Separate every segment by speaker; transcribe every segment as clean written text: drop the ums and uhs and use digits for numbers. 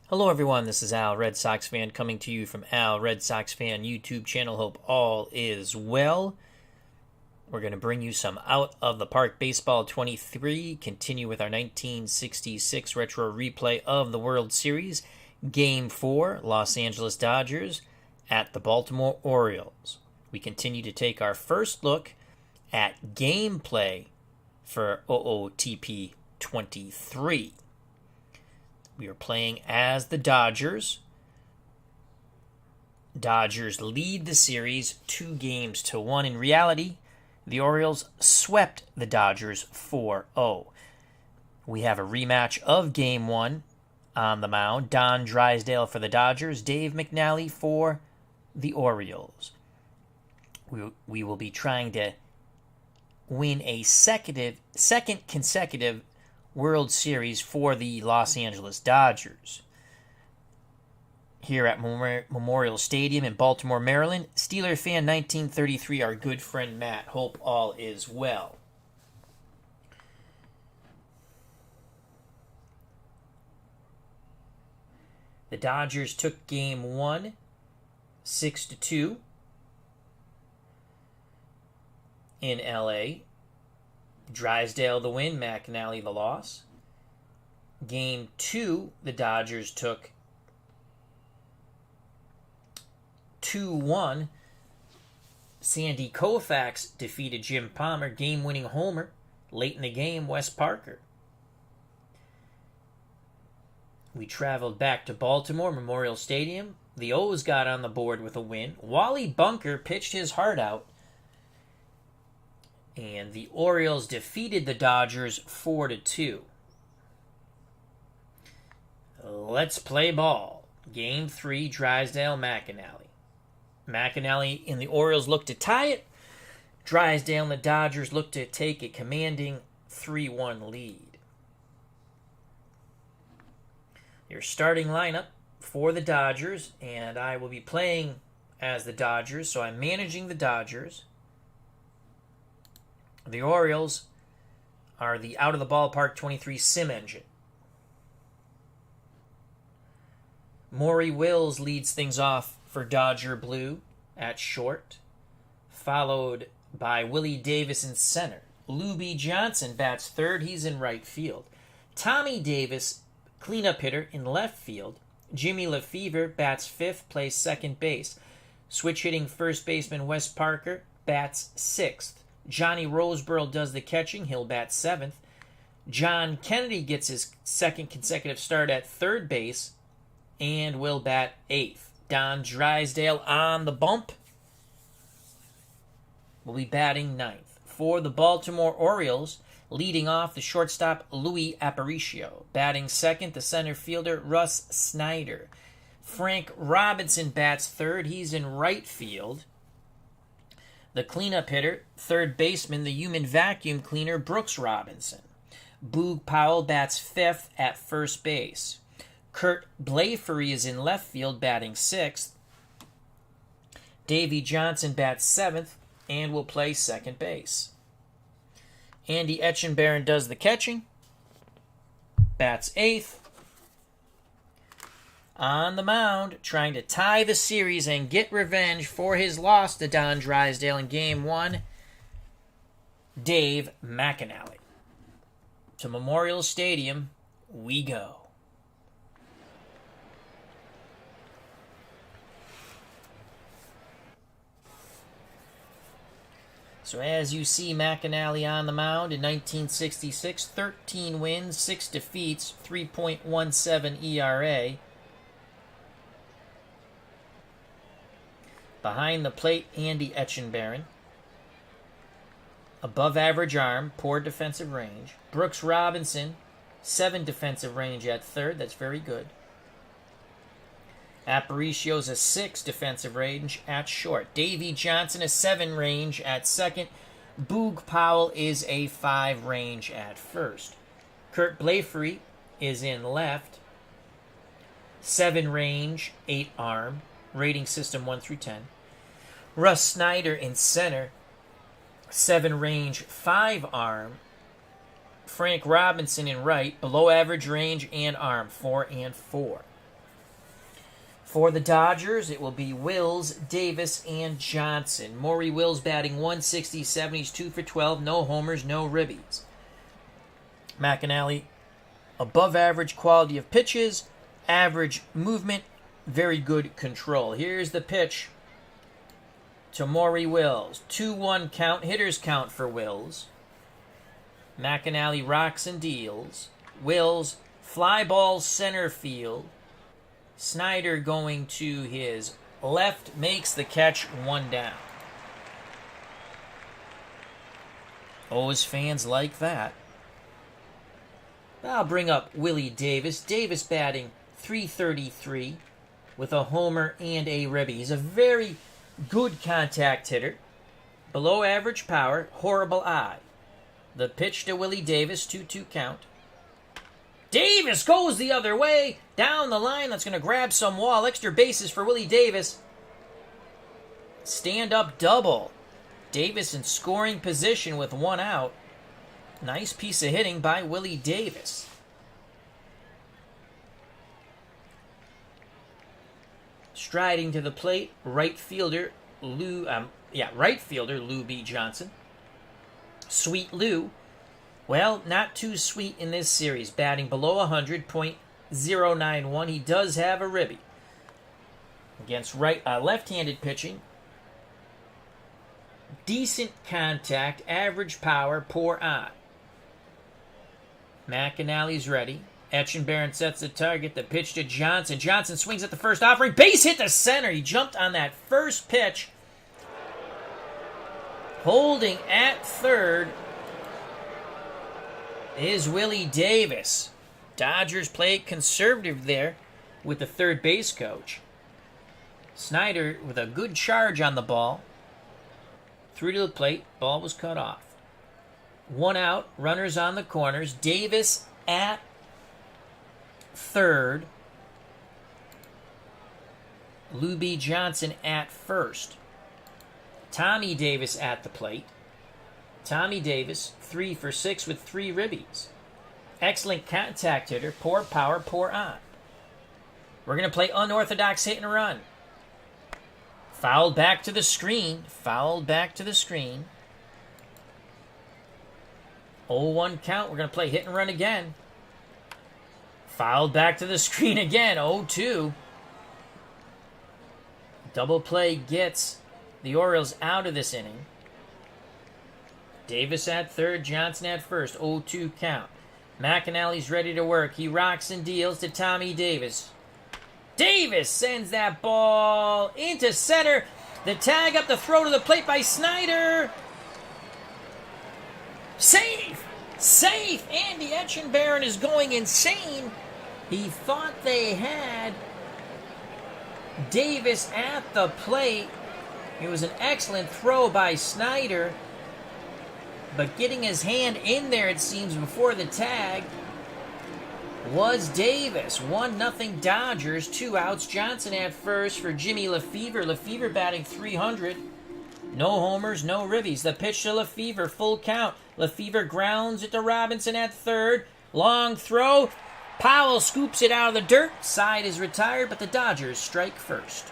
Speaker 1: Hello everyone, this is Al, Red Sox fan, coming to you from Al, Red Sox fan YouTube channel. Hope all is well. We're going to bring you some Out of the Park Baseball 23, continue with our 1966 retro replay of the World Series, Game 4, Los Angeles Dodgers at the Baltimore Orioles. We continue to take our first look at gameplay for OOTP23. We are playing as the Dodgers. Dodgers lead the series 2-1. In reality, the Orioles swept the Dodgers 4-0. We have a rematch of Game 1 on the mound. Don Drysdale for the Dodgers, Dave McNally for the Orioles. We will be trying to win a second consecutive World Series for the Los Angeles Dodgers. Here at Memorial Stadium in Baltimore, Maryland, Steeler fan 1933, our good friend Matt. Hope all is well. The Dodgers took Game 1, 6-2 in LA. Drysdale the win, McNally the loss. Game 2, the Dodgers took 2-1. Sandy Koufax defeated Jim Palmer, game-winning homer. Late in the game, Wes Parker. We traveled back to Baltimore Memorial Stadium. The O's got on the board with a win. Wally Bunker pitched his heart out. And the Orioles defeated the Dodgers 4-2. Let's play ball. Game 3, Drysdale, McNally. McNally and the Orioles look to tie it. Drysdale and the Dodgers look to take a commanding 3-1 lead. Your starting lineup for the Dodgers, and I will be playing as the Dodgers, so I'm managing the Dodgers. The Orioles are the Out of the Ballpark 23 sim engine. Maury Wills leads things off for Dodger Blue at short, followed by Willie Davis in center. Lou B. Johnson bats third. He's in right field. Tommy Davis, cleanup hitter, in left field. Jimmy Lefevre bats fifth, plays second base. Switch hitting first baseman Wes Parker bats sixth. Johnny Roseborough does the catching. He'll bat seventh. John Kennedy gets his second consecutive start at third base and will bat eighth. Don Drysdale on the bump will be batting ninth. For the Baltimore Orioles, leading off the shortstop Luis Aparicio. Batting second, the center fielder Russ Snyder. Frank Robinson bats third. He's in right field. The cleanup hitter, third baseman, the human vacuum cleaner, Brooks Robinson. Boog Powell bats fifth at first base. Kurt Blaifery is in left field, batting sixth. Davey Johnson bats seventh and will play second base. Andy Etchenbarren does the catching, bats eighth. On the mound, trying to tie the series and get revenge for his loss to Don Drysdale in Game 1, Dave McNally. To Memorial Stadium we go. So as you see, McNally on the mound in 1966, 13 wins, 6 defeats, 3.17 ERA. Behind the plate, Andy Etchenbarren. Above average arm, poor defensive range. Brooks Robinson, 7 defensive range at third. That's very good. Aparicio's a 6 defensive range at short. Davey Johnson, a 7 range at second. Boog Powell is a 5 range at first. Kurt Blaifery is in left. 7 range, 8 arm. Rating system 1 through 10. Russ Snyder in center, 7 range, 5 arm. Frank Robinson in right, below average range and arm, 4 and 4. For the Dodgers, it will be Wills, Davis, and Johnson. Maury Wills batting 167. He's 2 for 12. No homers, no ribbies. McNally, above average quality of pitches, average movement, very good control. Here's the pitch to Maury Wills. 2-1 count, hitter's count for Wills. McNally rocks and deals. Wills, fly ball center field. Snyder going to his left, makes the catch, 1 down. Always fans like that. I'll bring up Willie Davis. Davis batting .333 with a homer and a ribby. He's a very good contact hitter. Below average power, horrible eye. The pitch to Willie Davis, 2-2 count. Davis goes the other way. Down the line, that's going to grab some wall. Extra bases for Willie Davis. Stand-up double. Davis in scoring position with 1 out. Nice piece of hitting by Willie Davis. Striding to the plate, right fielder Lou B. Johnson. Sweet Lou. Well, not too sweet in this series. Batting below 100, .091. He does have a ribby. Against left-handed pitching. Decent contact, average power, poor eye. McNally's ready. Etchenberry sets the target. The pitch to Johnson. Johnson swings at the first offering. Base hit to center. He jumped on that first pitch. Holding at third is Willie Davis. Dodgers play conservative there with the third base coach. Snyder with a good charge on the ball. Through to the plate. Ball was cut off. 1 out. Runners on the corners. Davis at third. Lou B. Johnson at first. Tommy Davis at the plate. Tommy Davis, 3 for 6 with 3 ribbies. Excellent contact hitter, poor power, poor eye. We're going to play unorthodox hit and run. Fouled back to the screen. 0-1 count. We're going to play hit and run again. Fouled back to the screen again. 0-2. Double play gets the Orioles out of this inning. Davis at third, Johnson at first. 0-2 count. McNally's ready to work. He rocks and deals to Tommy Davis. Davis sends that ball into center. The tag up the throw to the plate by Snyder. Safe! Andy Etchenberry is going insane. He thought they had Davis at the plate. It was an excellent throw by Snyder. But getting his hand in there, it seems, before the tag was Davis. 1-0 Dodgers, 2 outs. Johnson at first for Jimmy Lefevre. Lefevre batting .300. No homers, no ribbies. The pitch to Lefevre, full count. Lefevre grounds it to Robinson at third. Long throw. Powell scoops it out of the dirt. Side is retired, but the Dodgers strike first.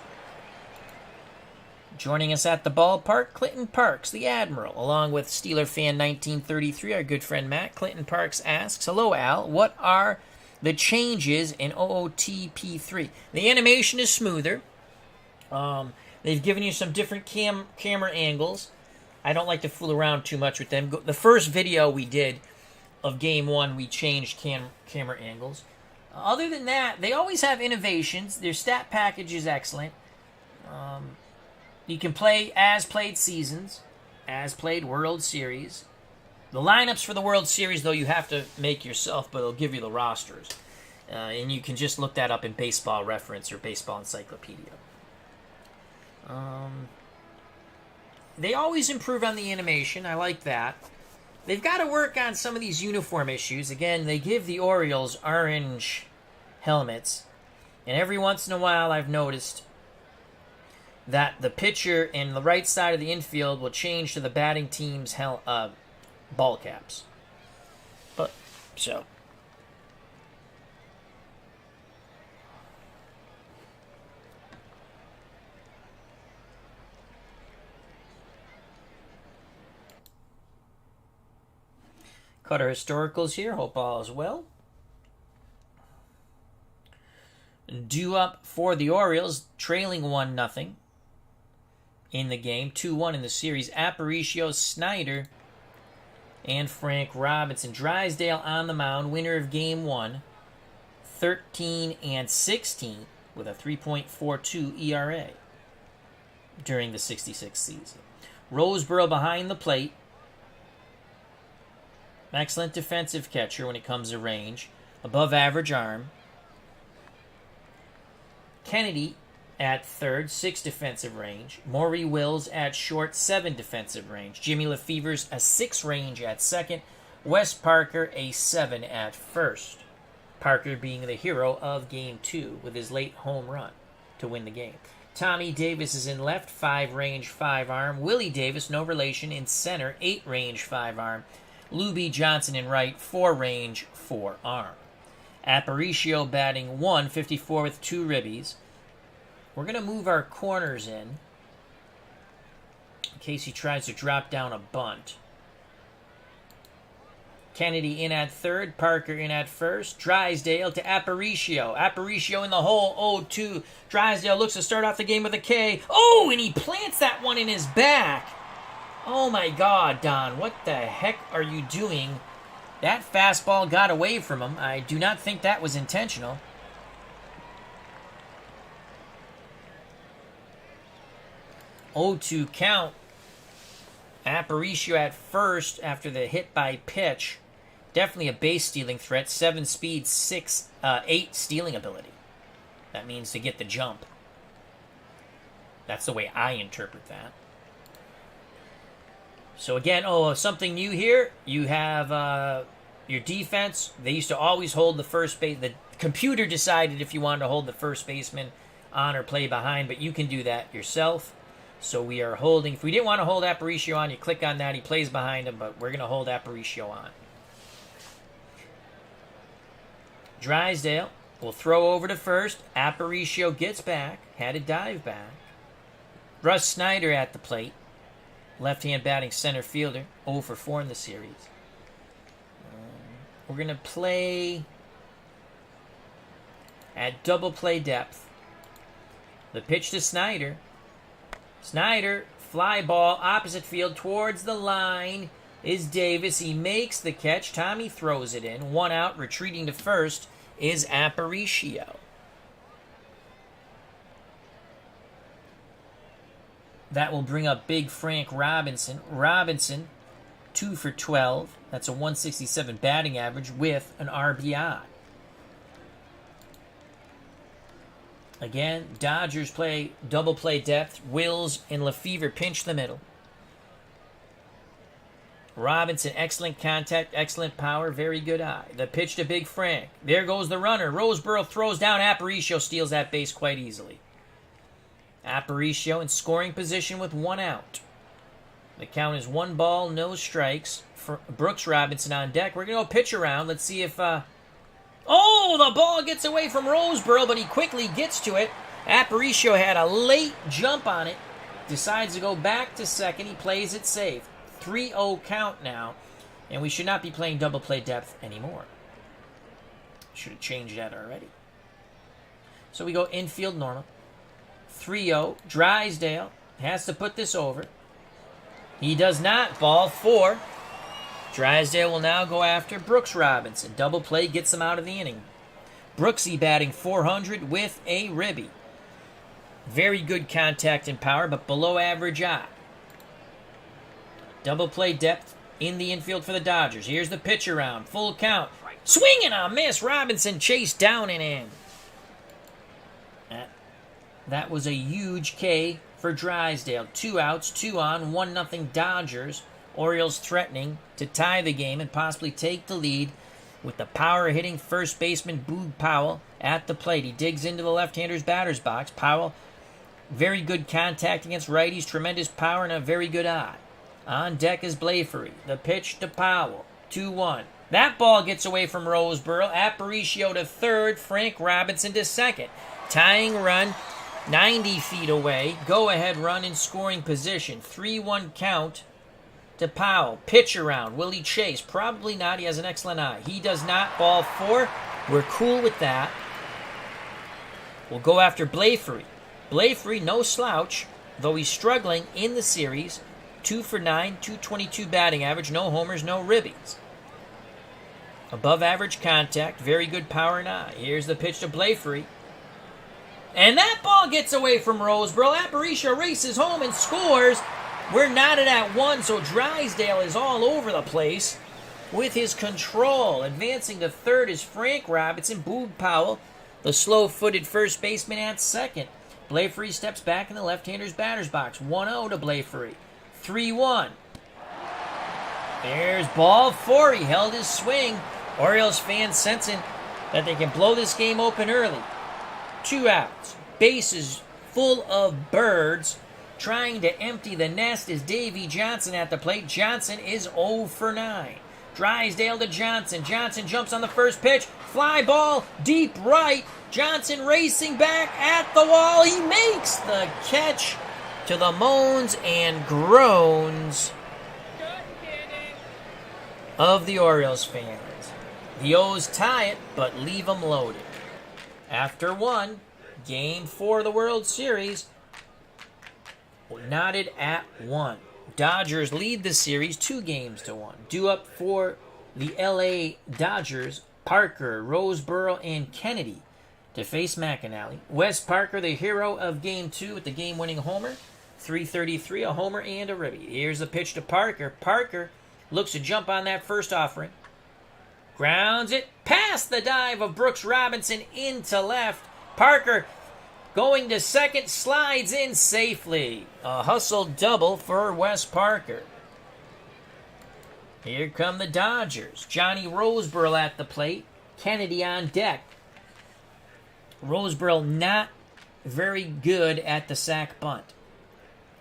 Speaker 1: Joining us at the ballpark, Clinton Parks, the Admiral, along with Steeler fan 1933, our good friend Matt. Clinton Parks asks, hello, Al, what are the changes in OOTP23? The animation is smoother. They've given you some different camera angles. I don't like to fool around too much with them. The first video we did of Game 1, we changed camera angles. Other than that, they always have innovations. Their stat package is excellent. You can play as-played seasons, as-played World Series. The lineups for the World Series, though, you have to make yourself, but it'll give you the rosters. And you can just look that up in Baseball Reference or Baseball Encyclopedia. They always improve on the animation. I like that. They've got to work on some of these uniform issues. Again, they give the Orioles orange helmets. And every once in a while, I've noticed that the pitcher in the right side of the infield will change to the batting team's ball caps. But, so. Cut our historicals here. Hope all is well. Due up for the Orioles, trailing 1-0 in the game. 2-1 in the series. Aparicio, Snyder, and Frank Robinson. Drysdale on the mound, winner of Game 1. 13-16 with a 3.42 ERA during the 66 season. Roseboro behind the plate. Excellent defensive catcher when it comes to range. Above average arm. Kennedy at third, 6 defensive range. Maury Wills at short, 7 defensive range. Jimmy Lefever's a 6 range at second. Wes Parker a 7 at first. Parker being the hero of Game 2 with his late home run to win the game. Tommy Davis is in left, 5 range, 5 arm. Willie Davis, no relation, in center, 8 range, 5 arm. Luby Johnson in right, 4 range, 4 arm. Aparicio batting 154 with 2 ribbies. We're going to move our corners in case he tries to drop down a bunt. Kennedy in at third, Parker in at first, Drysdale to Aparicio. Aparicio in the hole, 0-2. Drysdale looks to start off the game with a K. Oh, and he plants that one in his back. Oh my God, Don, what the heck are you doing? That fastball got away from him. I do not think that was intentional. Oh, 2 count. Aparicio at first after the hit by pitch. Definitely a base stealing threat. 7 speed, 8 stealing ability. That means to get the jump. That's the way I interpret that. So again, something new here. You have your defense. They used to always hold the first base. The computer decided if you wanted to hold the first baseman on or play behind, but you can do that yourself. So we are holding. If we didn't want to hold Aparicio on, you click on that. He plays behind him, but we're going to hold Aparicio on. Drysdale will throw over to first. Aparicio gets back. Had a dive back. Russ Snyder at the plate. Left-hand batting center fielder. 0 for 4 in the series. We're going to play at double play depth. The pitch to Snyder. Snyder, fly ball, opposite field, towards the line is Davis. He makes the catch. Tommy throws it in. 1 out, retreating to first is Aparicio. That will bring up big Frank Robinson. Robinson, 2 for 12. That's a 167 batting average with an RBI. Again, Dodgers play double play depth. Wills and Lefever pinch the middle. Robinson, excellent contact, excellent power, very good eye. The pitch to Big Frank. There goes the runner. Roseboro throws down. Aparicio steals that base quite easily. Aparicio in scoring position with 1 out. The count is 1 ball, no strikes. For Brooks Robinson on deck. We're going to go pitch around. Let's see if... the ball gets away from Roseboro, but he quickly gets to it. Aparicio had a late jump on it. Decides to go back to second. He plays it safe. 3-0 count now. And we should not be playing double play depth anymore. Should have changed that already. So we go infield normal. 3-0. Drysdale has to put this over. He does not. Ball 4. Drysdale will now go after Brooks Robinson. Double play gets him out of the inning. Brooksy batting 400 with a ribby. Very good contact and power, but below average eye. Double play depth in the infield for the Dodgers. Here's the pitch around. Full count. Swing and a miss. Robinson chased down and in. That was a huge K for Drysdale. 2 outs, 2 on, 1-0 Dodgers. Orioles threatening to tie the game and possibly take the lead with the power-hitting first baseman Boog Powell at the plate. He digs into the left-hander's batter's box. Powell, very good contact against righties, tremendous power, and a very good eye. On deck is Blafery. The pitch to Powell. 2-1. That ball gets away from Roseboro. Aparicio to third. Frank Robinson to second. Tying run 90 feet away. Go-ahead run in scoring position. 3-1 count to Powell. Pitch around. Will he chase? Probably not. He has an excellent eye. He does not. Ball 4. We're cool with that. We'll go after Blafrey. Blafrey, no slouch, though he's struggling in the series. 2 for 9, 222 batting average, no homers, no ribbies. Above average contact, very good power and eye. Here's the pitch to Blafrey. And that ball gets away from Roseboro. Aparicio races home and scores. We're knotted at 1, so Drysdale is all over the place with his control. Advancing to third is Frank Robinson. Boog Powell, the slow-footed first baseman, at second. Blafrey steps back in the left-hander's batter's box. 1-0 to Blafrey. 3-1. There's ball 4. He held his swing. Orioles fans sensing that they can blow this game open early. 2 outs. Bases full of birds. Trying to empty the nest is Davy Johnson at the plate. Johnson is 0 for 9. Drysdale to Johnson. Johnson jumps on the first pitch. Fly ball deep right. Johnson racing back at the wall. He makes the catch, to the moans and groans of the Orioles fans. The O's tie it, but leave them loaded. After 1, Game 4 of the World Series, knotted at 1. Dodgers lead the series 2-1. Due up for the LA Dodgers, Parker, Roseboro, and Kennedy to face McNally. Wes Parker, the hero of Game 2 with the game-winning homer. 333, a homer and a ribby. Here's the pitch to Parker. Parker looks to jump on that first offering. Grounds it past the dive of Brooks Robinson into left. Parker going to second, slides in safely. A hustle double for Wes Parker. Here come the Dodgers. Johnny Roseboro at the plate. Kennedy on deck. Roseboro not very good at the sac bunt.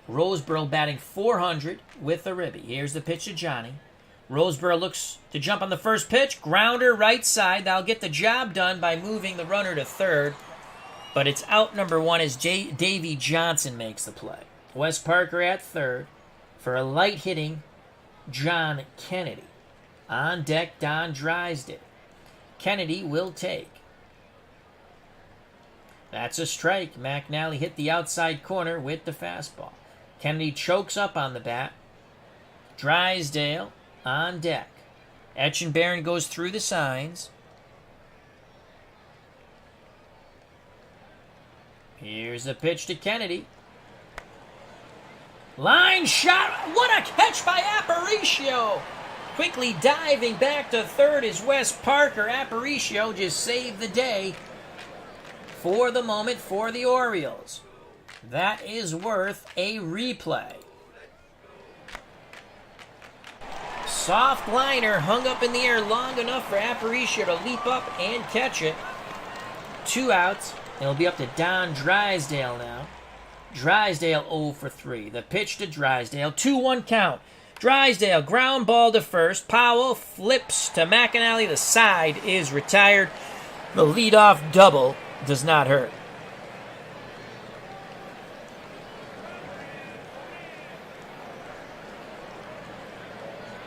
Speaker 1: Roseboro batting .400 with a ribby. Here's the pitch to Johnny. Roseboro looks to jump on the first pitch. Grounder right side. That'll get the job done by moving the runner to third. But it's out number 1 as Davy Johnson makes the play. Wes Parker at third for a light-hitting John Kennedy. On deck, Don Drysdale. Kennedy will take. That's a strike. McNally hit the outside corner with the fastball. Kennedy chokes up on the bat. Drysdale on deck. Etchenbarren goes through the signs. Here's the pitch to Kennedy. Line shot. What a catch by Aparicio. Quickly diving back to third is Wes Parker. Aparicio just saved the day for the moment for the Orioles. That is worth a replay. Soft liner hung up in the air long enough for Aparicio to leap up and catch it. 2 outs. It'll be up to Don Drysdale now. Drysdale 0 for 3. The pitch to Drysdale. 2-1 count. Drysdale ground ball to first. Powell flips to McNally. The side is retired. The leadoff double does not hurt.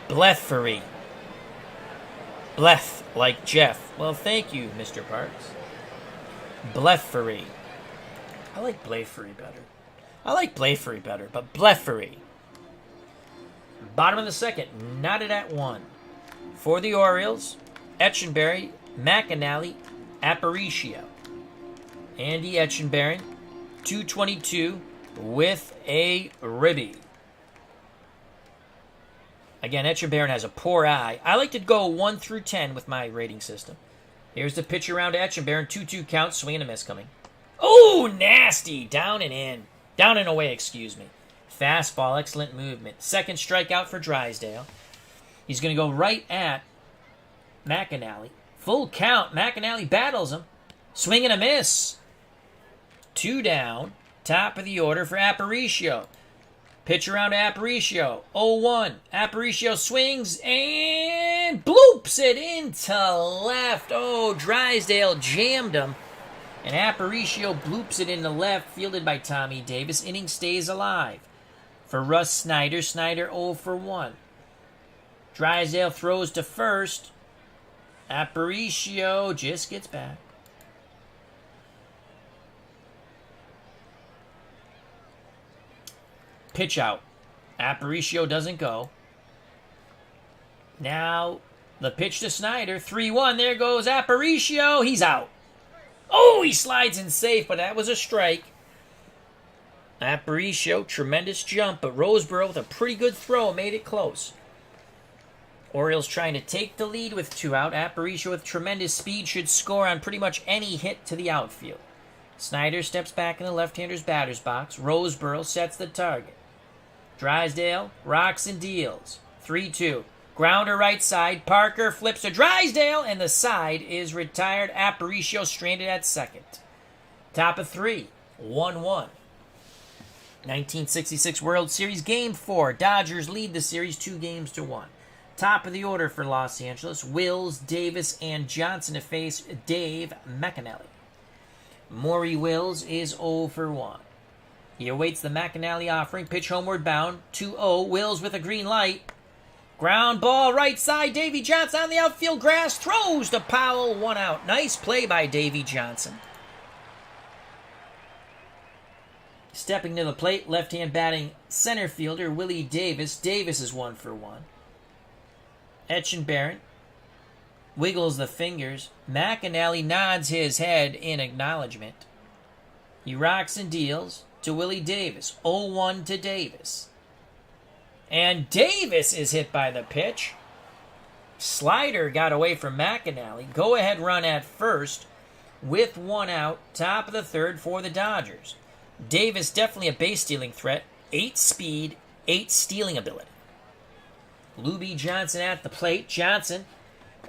Speaker 1: Bleffery. Blef, like Jeff. Well, thank you, Mr. Parks. Bleffery. I like Blafrey better. But Bleffery. Bottom of the second, knotted at 1. For the Orioles, Etchenbarren, McNally, Aparicio. Andy Etchenbarren, 222 with a ribby. Again, Etchenbarren has a poor eye. I like to go 1 through 10 with my rating system. Here's the pitch around to Etchenbarren. 2-2 count. Swing and a miss coming. Oh, nasty. Down and in. Down and away, excuse me. Fastball. Excellent movement. Second strikeout for Drysdale. He's going to go right at McNally. Full count. McNally battles him. Swing and a miss. 2 down. Top of the order for Aparicio. Pitch around to Aparicio. 0-1. Aparicio swings and bloops it into left. Oh, Drysdale jammed him. And Aparicio bloops it into left, fielded by Tommy Davis. Inning stays alive. for Russ Snyder. Snyder 0 for 1. Drysdale throws to first. Aparicio just gets back. Pitch out. Aparicio doesn't go. Now the pitch to Snyder. 3-1. There goes Aparicio. He's out. Oh, he slides in safe, but that was a strike. Aparicio, tremendous jump, but Roseboro with a pretty good throw made it close. Orioles trying to take the lead with 2 out. Aparicio with tremendous speed should score on pretty much any hit to the outfield. Snyder steps back in the left-hander's batter's box. Roseboro sets the target. Drysdale rocks and deals. 3-2. Grounder right side. Parker flips to Drysdale, and the side is retired. Aparicio stranded at second. Top of 3. 1-1. 1966 World Series Game 4. Dodgers lead the series 2-1. Top of the order for Los Angeles. Wills, Davis, and Johnson to face Dave McNally. Maury Wills is 0 for 1. He awaits the McNally offering. Pitch homeward bound. 2-0. Wills with a green light. Ground ball right side. Davy Johnson on the outfield grass. Throws to Powell. 1 out. Nice play by Davy Johnson. Stepping to the plate, left-hand batting center fielder Willie Davis. Davis is 1 for 1. Etchenbarren wiggles the fingers. McNally nods his head in acknowledgement. He rocks and deals to Willie Davis. 0-1 to Davis. And Davis is hit by the pitch. Slider got away from McNally. Go-ahead run at first with 1 out. Top of the 3rd for the Dodgers. Davis definitely a base-stealing threat. 8 speed, 8 stealing ability. Luby Johnson at the plate. Johnson,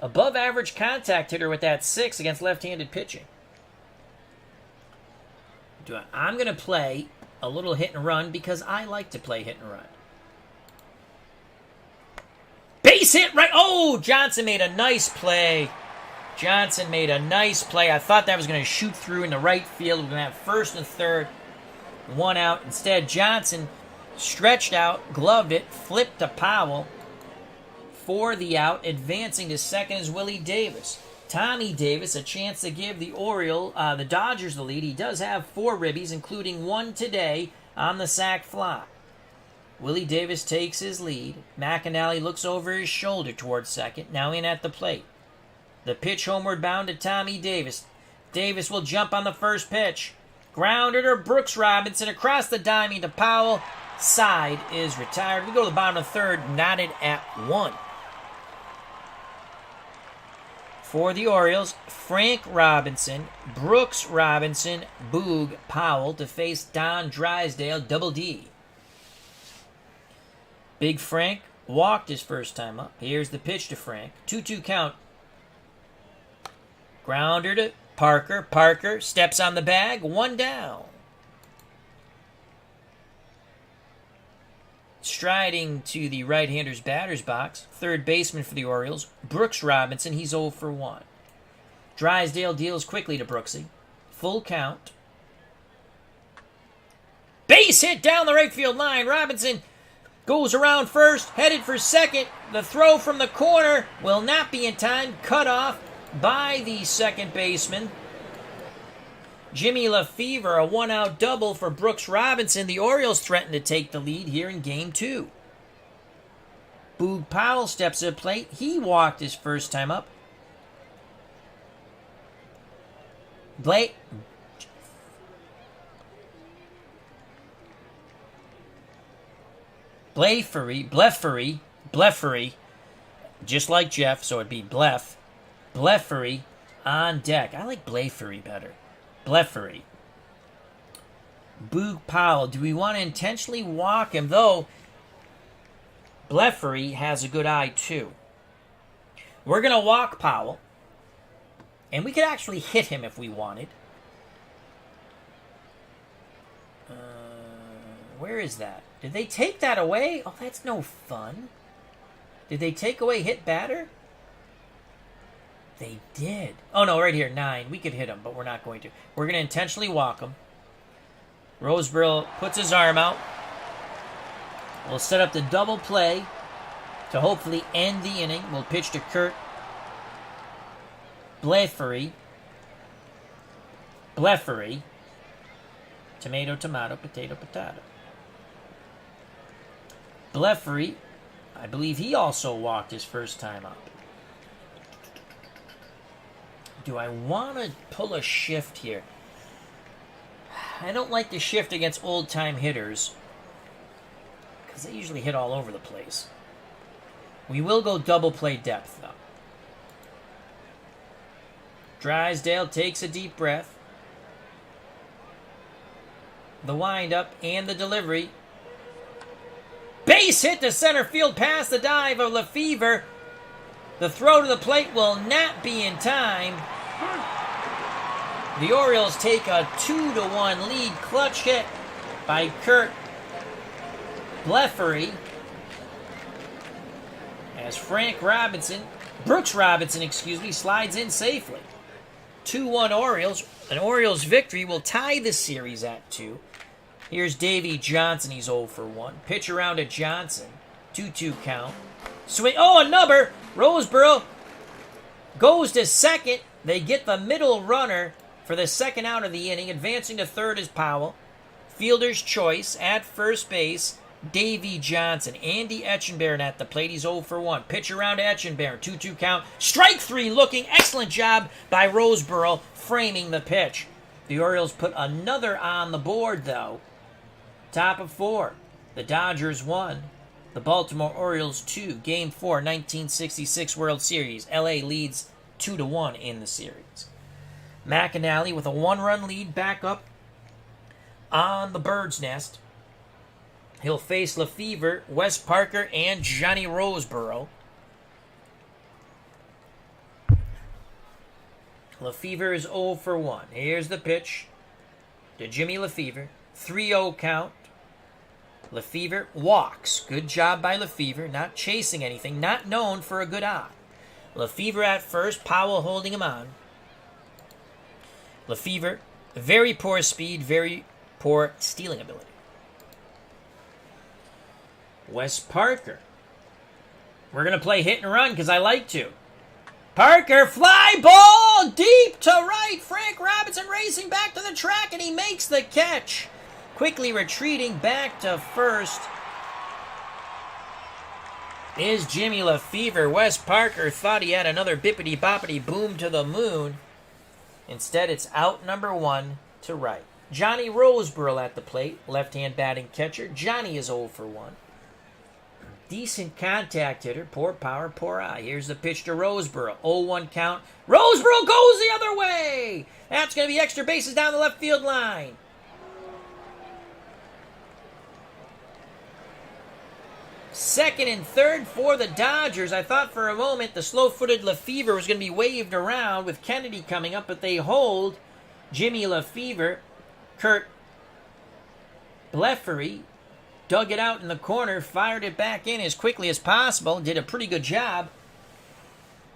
Speaker 1: above-average contact hitter with that 6 against left-handed pitching. I'm going to play a little hit and run because I like to play hit and run. Base hit right. Oh, Johnson made a nice play. Johnson made a nice play. I thought that was going to shoot through in the right field. We're going to have 1st and 3rd. 1 out. Instead, Johnson stretched out, gloved it, flipped to Powell for the out. Advancing to 2nd is Willie Davis. Tommy Davis, a chance to give the Dodgers the lead. He does have 4 ribbies, including 1 today on the sac fly. Willie Davis takes his lead. McNally looks over his shoulder towards 2nd, now in at the plate. The pitch homeward bound to Tommy Davis. Davis will jump on the first pitch. Grounder to Brooks Robinson across the diamond to Powell. Side is retired. We go to the bottom of the 3rd, knotted at 1. For the Orioles, Frank Robinson, Brooks Robinson, Boog Powell to face Don Drysdale, Double D. Big Frank walked his first time up. Here's the pitch to Frank. 2-2 count. Grounder to Parker. Parker steps on the bag. 1 down. Striding to the right-hander's batter's box. 3rd baseman for the Orioles. Brooks Robinson. He's 0 for 1. Drysdale deals quickly to Brooksy. Full count. Base hit down the right field line. Robinson goes around first, headed for 2nd. The throw from the corner will not be in time. Cut off by the 2nd baseman. Jimmy Lefevre, a 1-out double for Brooks Robinson. The Orioles threaten to take the lead here in Game 2. Boog Powell steps to the plate. He walked his first time up. Bleffery, just like Jeff, so it'd be Bleffery on deck. I like Bleffery better. Bleffery. Boog Powell. Do we want to intentionally walk him? Though, Bleffery has a good eye, too. We're going to walk Powell. And we could actually hit him if we wanted. Where is that? Did they take that away? Oh, that's no fun. Did they take away hit batter? They did. Oh, no, right here, 9. We could hit him, but we're not going to. We're going to intentionally walk him. Roseboro puts his arm out. will set up the double play to hopefully end the inning. We'll pitch to Kurt Blefary. Tomato, tomato, potato, potato. Blefary, I believe he also walked his first time up. Do I want to pull a shift here? I don't like to shift against old-time hitters because they usually hit all over the place. We will go double play depth, though. Drysdale takes a deep breath. The windup and the delivery. Base hit to center field past the dive of Lefevre. The throw to the plate will not be in time. The Orioles take a 2-1 lead. Clutch hit by Kurt Blefary. As Brooks Robinson, slides in safely. 2-1 Orioles. An Orioles victory will tie the series at 2. Here's Davy Johnson. He's 0 for 1. Pitch around to Johnson. 2-2 count. Swing. Oh, a number. Roseboro goes to second. They get the middle runner for the second out of the inning. Advancing to third is Powell. Fielder's choice at first base. Davy Johnson. Andy Etchenbarren at the plate. He's 0 for 1. Pitch around to Etchenbarren. 2-2 count. Strike 3 looking. Excellent job by Roseboro framing the pitch. The Orioles put another on the board, though. Top of 4. The Dodgers won. The Baltimore Orioles 2. Game 4, 1966 World Series. LA leads 2-1 in the series. McNally with a 1-run lead back up on the bird's nest. He'll face Lefevre, Wes Parker, and Johnny Roseboro. Lefevre is 0 for 1. Here's the pitch to Jimmy Lefevre. 3-0 count. Lefevre walks. Good job by Lefevre. Not chasing anything. Not known for a good eye. Lefevre at first. Powell holding him on. Lefevre, very poor speed, very poor stealing ability. Wes Parker. We're going to play hit and run because I like to. Parker, fly ball deep to right. Frank Robinson racing back to the track, and he makes the catch. Quickly retreating back to first is Jimmy Lefevre. Wes Parker thought he had another bippity-boppity boom to the moon. Instead, it's out number 1 to right. Johnny Roseboro at the plate, left-hand batting catcher. Johnny is 0 for 1. Decent contact hitter, poor power, poor eye. Here's the pitch to Roseboro. 0-1 count. Roseboro goes the other way. That's going to be extra bases down the left field line. Second and third for the Dodgers. I thought for a moment the slow-footed Lefevre was going to be waved around with Kennedy coming up, but they hold Jimmy Lefevre. Kurt Blefary dug it out in the corner, fired it back in as quickly as possible, did a pretty good job.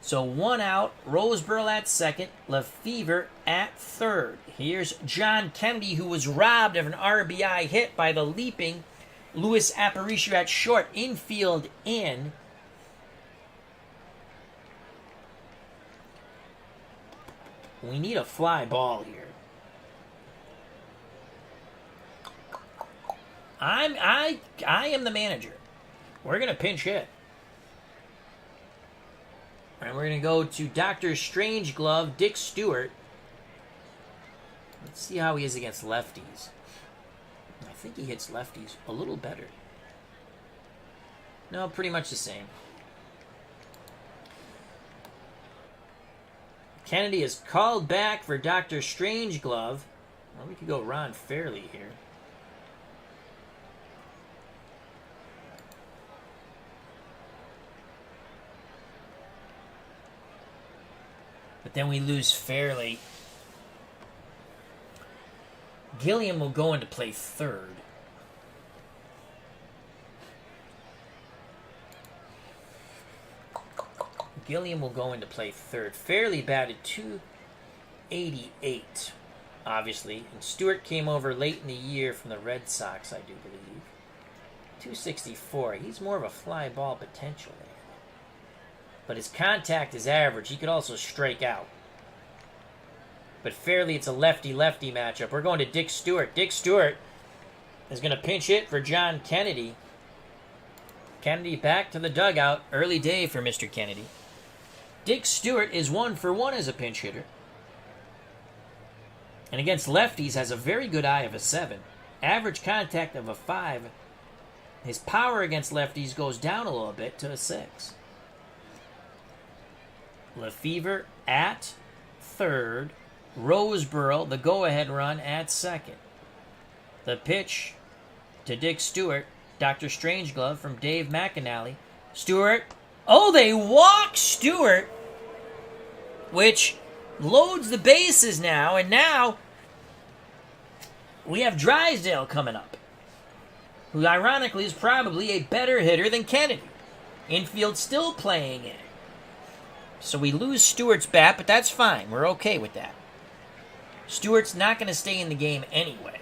Speaker 1: So 1 out, Roseboro at second, Lefevre at third. Here's John Kennedy, who was robbed of an RBI hit by the leaping Luis Aparicio at short. Infield in. We need a fly ball here. I am the manager. We're going to pinch hit. And we're going to go to Dr. Strangeglove, Dick Stewart. Let's see how he is against lefties. I think he hits lefties a little better. No, pretty much the same. Kennedy is called back for Dr. Strangeglove. Well, we could go Ron Fairley here. But then we lose Fairley. Gilliam will go into play third. Gilliam will go into play third. Fairley batted .288, obviously. And Stewart came over late in the year from the Red Sox, I do believe. 264. He's more of a fly ball potential there. But his contact is average. He could also strike out. But fairly, it's a lefty-lefty matchup. We're going to Dick Stewart. Dick Stewart is going to pinch hit for John Kennedy. Kennedy back to the dugout. Early day for Mr. Kennedy. Dick Stewart is 1 for 1 as a pinch hitter. And against lefties has a very good eye of a 7. Average contact of a 5. His power against lefties goes down a little bit to a 6. Lefevre at third. Roseboro, the go-ahead run at second. The pitch to Dick Stewart. Dr. Strangeglove from Dave McNally. Stewart. Oh, they walk Stewart, which loads the bases now. And now we have Drysdale coming up, who ironically is probably a better hitter than Kennedy. Infield still playing in. So we lose Stewart's bat, but that's fine. We're okay with that. Stewart's not going to stay in the game anyway.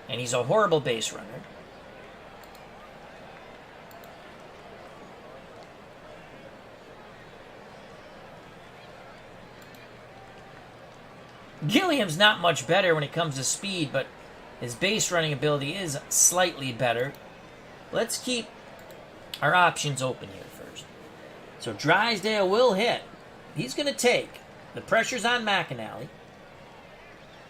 Speaker 1: And he's a horrible base runner. Gilliam's not much better when it comes to speed, but his base running ability is slightly better. Let's keep our options open here first. So Drysdale will hit. He's going to take. The pressure's on McNally.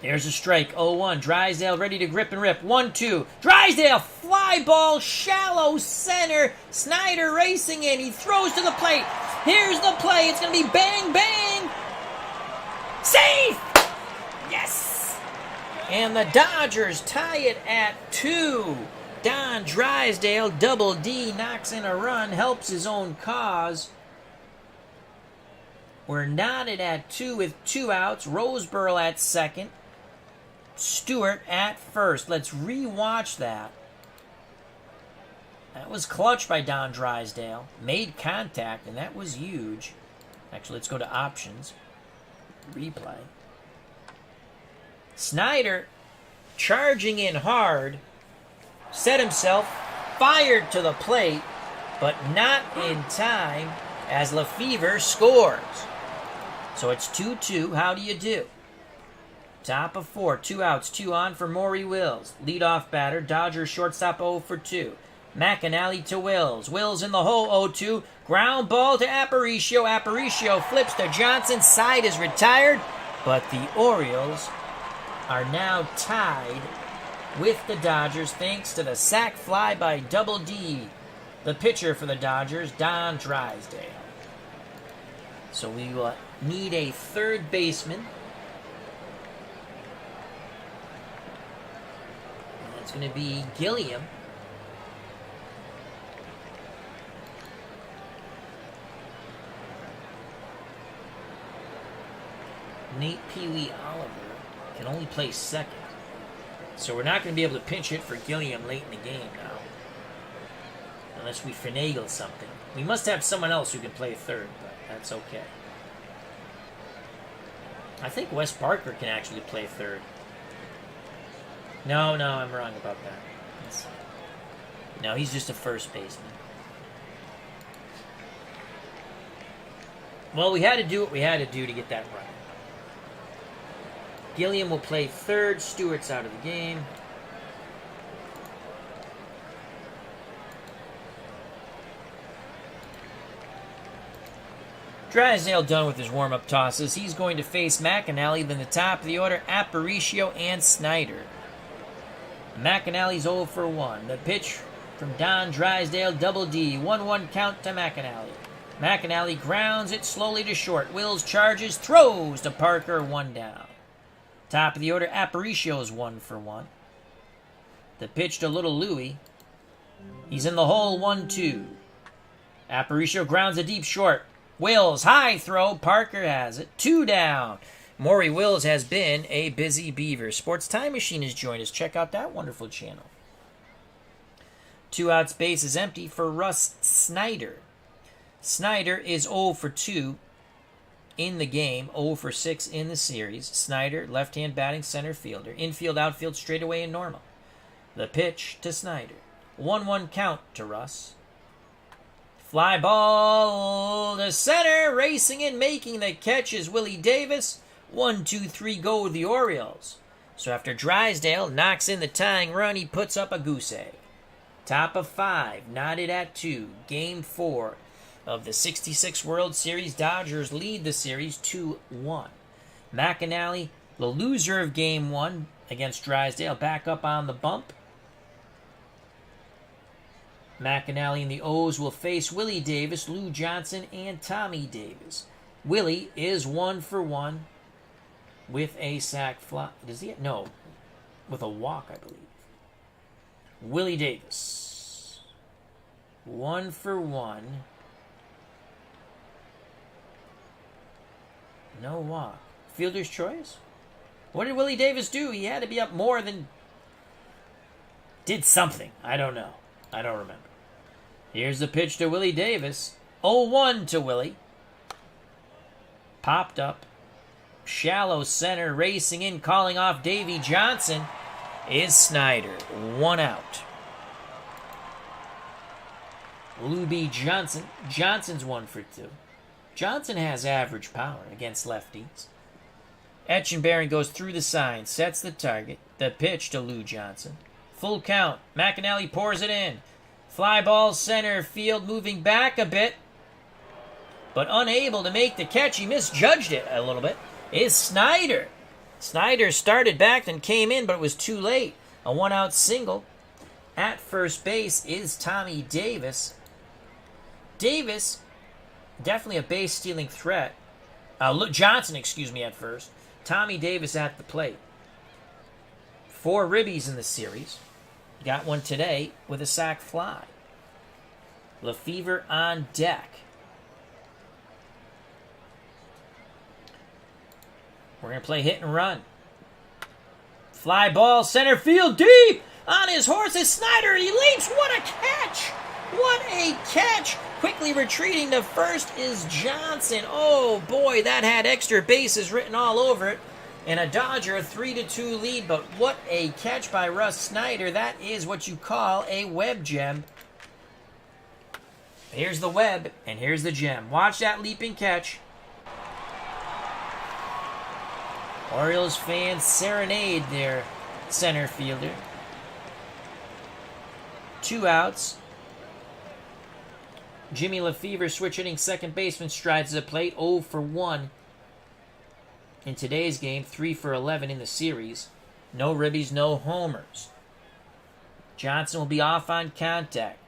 Speaker 1: There's a strike, 0-1. Drysdale ready to grip and rip. 1-2. Drysdale, fly ball, shallow center. Snyder racing in. He throws to the plate. Here's the play. It's going to be bang, bang. Safe! Yes! And the Dodgers tie it at 2. Don Drysdale, double D, knocks in a run, helps his own cause. We're knotted at 2 with 2 outs. Roseboro at second. Stewart at first. Let's re-watch that. That was clutch by Don Drysdale. Made contact, and that was huge. Actually, let's go to options. Replay. Snyder, charging in hard, set himself, fired to the plate, but not in time as Lefevre scores. So it's 2-2. How do you do? Top of 4. 2 outs. 2 on for Maury Wills. Leadoff batter. Dodgers shortstop 0 for 2. McNally to Wills. Wills in the hole 0-2. Ground ball to Aparicio. Aparicio flips to Johnson. Side is retired. But the Orioles are now tied with the Dodgers thanks to the sac fly by Double D. The pitcher for the Dodgers, Don Drysdale. So we will need a third baseman. And that's going to be Gilliam. Nate Pee-wee Oliver can only play second. So we're not going to be able to pinch hit for Gilliam late in the game now. Unless we finagle something. We must have someone else who can play third, but that's okay. I think Wes Barker can actually play third. No, I'm wrong about that. No, he's just a first baseman. Well, we had to do what we had to do to get that right. Gilliam will play third. Stewart's out of the game. Drysdale done with his warm-up tosses. He's going to face McNally, then the top of the order, Aparicio and Snyder. McNally's 0 for 1. The pitch from Don Drysdale, double D. 1-1 count to McNally. McNally grounds it slowly to short. Wills charges, throws to Parker, 1 down. Top of the order, Aparicio's 1 for 1. The pitch to Little Louie. He's in the hole, 1-2. Aparicio grounds a deep short. Wills, high throw. Parker has it. 2 down. Maury Wills has been a busy beaver. Sports Time Machine has joined us. Check out that wonderful channel. 2 outs, base is empty for Russ Snyder. Snyder is 0 for 2 in the game, 0 for 6 in the series. Snyder, left-hand batting center fielder. Infield, outfield, straightaway, and normal. The pitch to Snyder. 1-1 count to Russ. Fly ball to center. Racing in, making the catch is Willie Davis. 1-2-3 go the Orioles. So after Drysdale knocks in the tying run, he puts up a goose egg. Top of 5, knotted at 2. Game 4 of the 66 World Series. Dodgers lead the series 2-1. McNally, the loser of Game 1 against Drysdale, back up on the bump. McNally and the O's will face Willie Davis, Lou Johnson, and Tommy Davis. Willie is 1 for 1 with a sac fly. Does he? No, with a walk, I believe. Willie Davis, 1 for 1. No walk. Fielder's choice? What did Willie Davis do? He had to be up more than... Did something. I don't know. I don't remember. Here's the pitch to Willie Davis. 0-1 to Willie. Popped up. Shallow center, racing in, calling off Davy Johnson is Snyder. 1 out. Luby Johnson. Johnson's 1 for 2. Johnson has average power against lefties. Etchenberry goes through the sign, sets the target. The pitch to Lou Johnson. Full count. McNally pours it in. Fly ball center field, moving back a bit, but unable to make the catch. He misjudged it a little bit. Is Snyder. Snyder started back and came in, but it was too late. A 1-out single. At first base is Tommy Davis. Davis, definitely a base-stealing threat. Johnson, at first. Tommy Davis at the plate. 4 ribbies in the series. Got one today with a sac fly. Lefevre on deck. We're going to play hit and run. Fly ball, center field, deep! On his horse is Snyder. He leaps. What a catch! What a catch! Quickly retreating to first is Johnson. Oh boy, that had extra bases written all over it. And a Dodger 3-2 lead, but what a catch by Russ Snyder. That is what you call a web gem. Here's the web, and here's the gem. Watch that leaping catch. Orioles fans serenade their center fielder. 2 outs. Jimmy Lefevre, switch hitting second baseman, strides to the plate. 0 for 1 in today's game. 3 for 11 in the series. No ribbies, no homers. Johnson will be off on contact.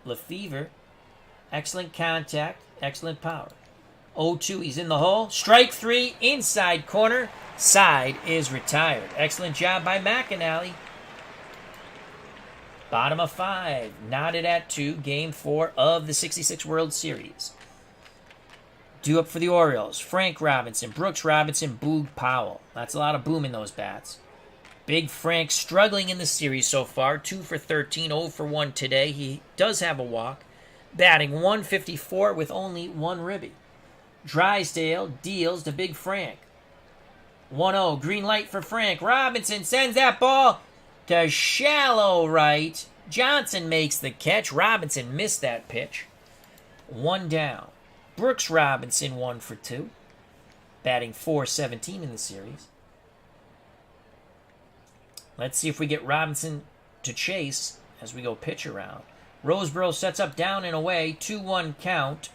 Speaker 1: Lefevre, excellent contact, excellent power. 0-2, he's in the hole. Strike 3, inside corner. Side is retired. Excellent job by McNally. Bottom of 5, knotted at 2, Game 4 of the 66 World Series. Due up for the Orioles, Frank Robinson, Brooks Robinson, Boog Powell. That's a lot of boom in those bats. Big Frank struggling in the series so far. 2 for 13, 0 for 1 today. He does have a walk. Batting .154 with only 1 ribby. Drysdale deals to Big Frank. 1-0, green light for Frank. Robinson sends that ball to shallow right. Johnson makes the catch. Robinson missed that pitch. 1 down. Brooks Robinson 1 for 2. Batting .417 in the series. Let's see if we get Robinson to chase as we go pitch around. Roseboro sets up down and away. 2-1 count.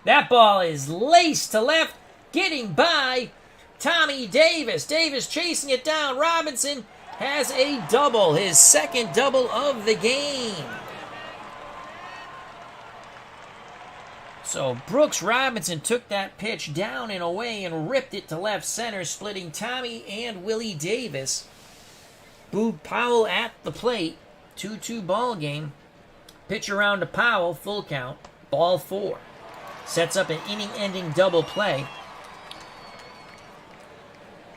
Speaker 1: That ball is laced to left. Getting by Tommy Davis. Davis chasing it down. Robinson has a double. His second double of the game. So Brooks Robinson took that pitch down and away and ripped it to left center, splitting Tommy and Willie Davis. Boog Powell at the plate. 2-2 ball game. Pitch around to Powell. Full count. Ball 4. Sets up an inning-ending double play.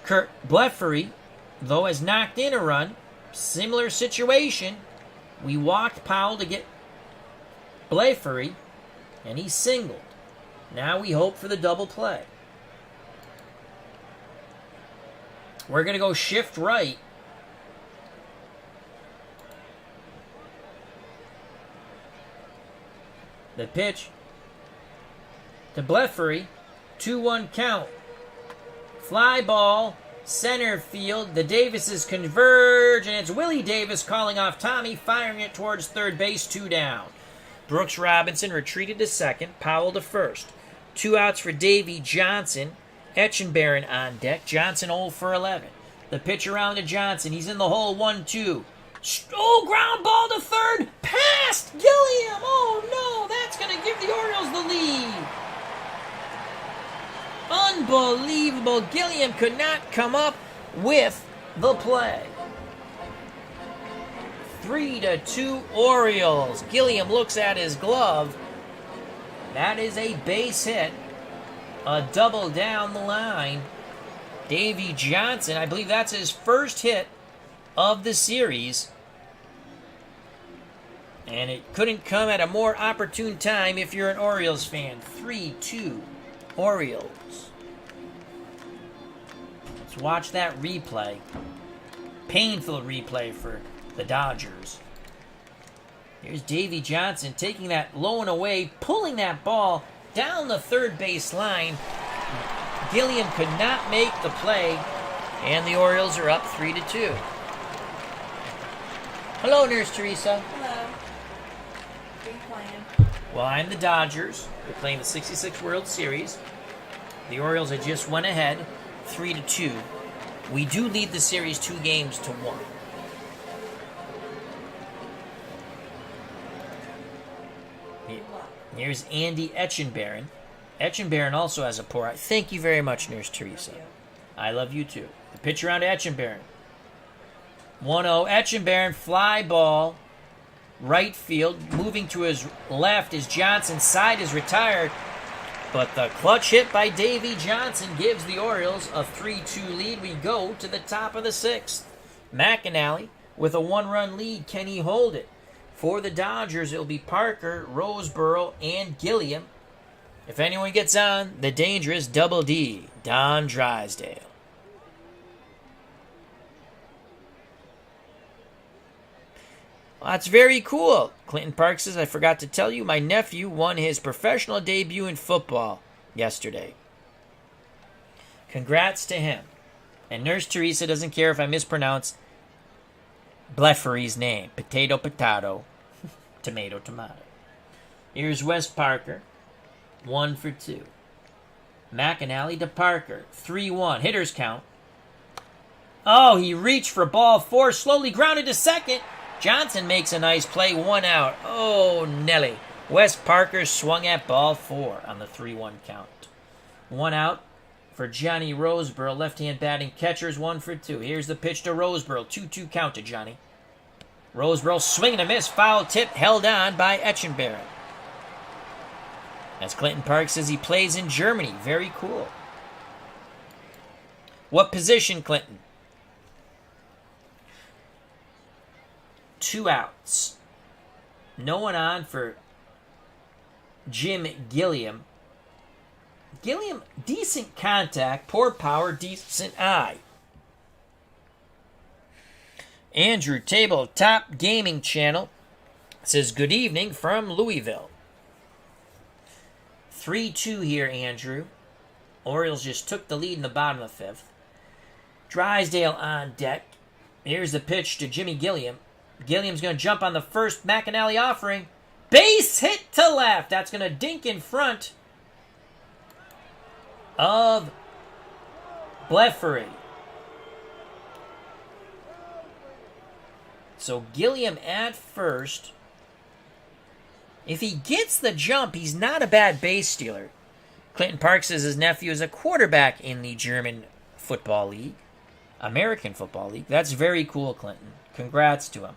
Speaker 1: Kurt Blefary, though, has knocked in a run. Similar situation. We walked Powell to get Blefary, and he singled. Now we hope for the double play. We're going to go shift right. The pitch to Blefary. 2-1 count. Fly ball, center field. The Davises converge, and it's Willie Davis calling off Tommy, firing it towards third base, 2 down. Brooks Robinson retreated to second, Powell to first. 2 outs for Davy Johnson. Etchenbarren on deck. Johnson 0 for 11. The pitch around to Johnson. He's in the hole, 1-2. Oh, ground ball to third. Past Gilliam. Oh, no. That's going to give the Orioles the lead. Unbelievable. Gilliam could not come up with the play. 3-2 Orioles. Gilliam looks at his glove. That is a base hit. A double down the line. Davy Johnson, I believe that's his first hit of the series. And it couldn't come at a more opportune time if you're an Orioles fan. 3-2 Orioles. Let's watch that replay. Painful replay for the Dodgers. Here's Davy Johnson taking that low and away, pulling that ball down the third base line. Gilliam could not make the play, and the Orioles are up 3-2. Hello, Nurse Teresa.
Speaker 2: Hello. Who are you playing?
Speaker 1: Well, I'm the Dodgers. We're playing the 66 World Series. The Orioles had just went ahead, 3-2. We do lead the series 2-1. Here's Andy Etchenbarren. Etchenbarren also has a poor eye. Thank you very much, Nurse Teresa. I love you too. The pitch around to Etchenbarren. 1-0. Etchenbarren, fly ball. Right field. Moving to his left is Johnson. Side is retired. But the clutch hit by Davy Johnson gives the Orioles a 3-2 lead. We go to the top of the 6th. McNally with a 1-run lead. Can he hold it? For the Dodgers, it'll be Parker, Roseboro, and Gilliam. If anyone gets on, the dangerous Double D, Don Drysdale. Well, that's very cool. Clinton Park says, I forgot to tell you, my nephew won his professional debut in football yesterday. Congrats to him. And Nurse Teresa doesn't care if I mispronounce Blefary's name. Potato, potato. Tomato, tomato. Here's Wes Parker. 1 for 2. McNally to Parker. 3-1. Hitters count. Oh, he reached for ball 4. Slowly grounded to second. Johnson makes a nice play. 1 out. Oh, Nelly. Wes Parker swung at ball 4 on the 3-1 count. 1 out for Johnny Roseboro. Left-hand batting catchers. 1 for 2. Here's the pitch to Roseboro. 2-2 count to Johnny. Roseboro swinging a miss. Foul tip held on by Etchenbarren. As Clinton Park says, he plays in Germany. Very cool. What position, Clinton? 2 outs. No one on for Jim Gilliam. Gilliam, decent contact, poor power, decent eye. Andrew Tabletop Gaming Channel says, good evening from Louisville. 3-2 here, Andrew. Orioles just took the lead in the bottom of the 5th. Drysdale on deck. Here's the pitch to Jimmy Gilliam. Gilliam's going to jump on the first McNally offering. Base hit to left. That's going to dink in front of Blefary. So Gilliam at first. If he gets the jump, he's not a bad base stealer. Clinton Park says his nephew is a quarterback in the German Football League. American Football League. That's very cool, Clinton. Congrats to him.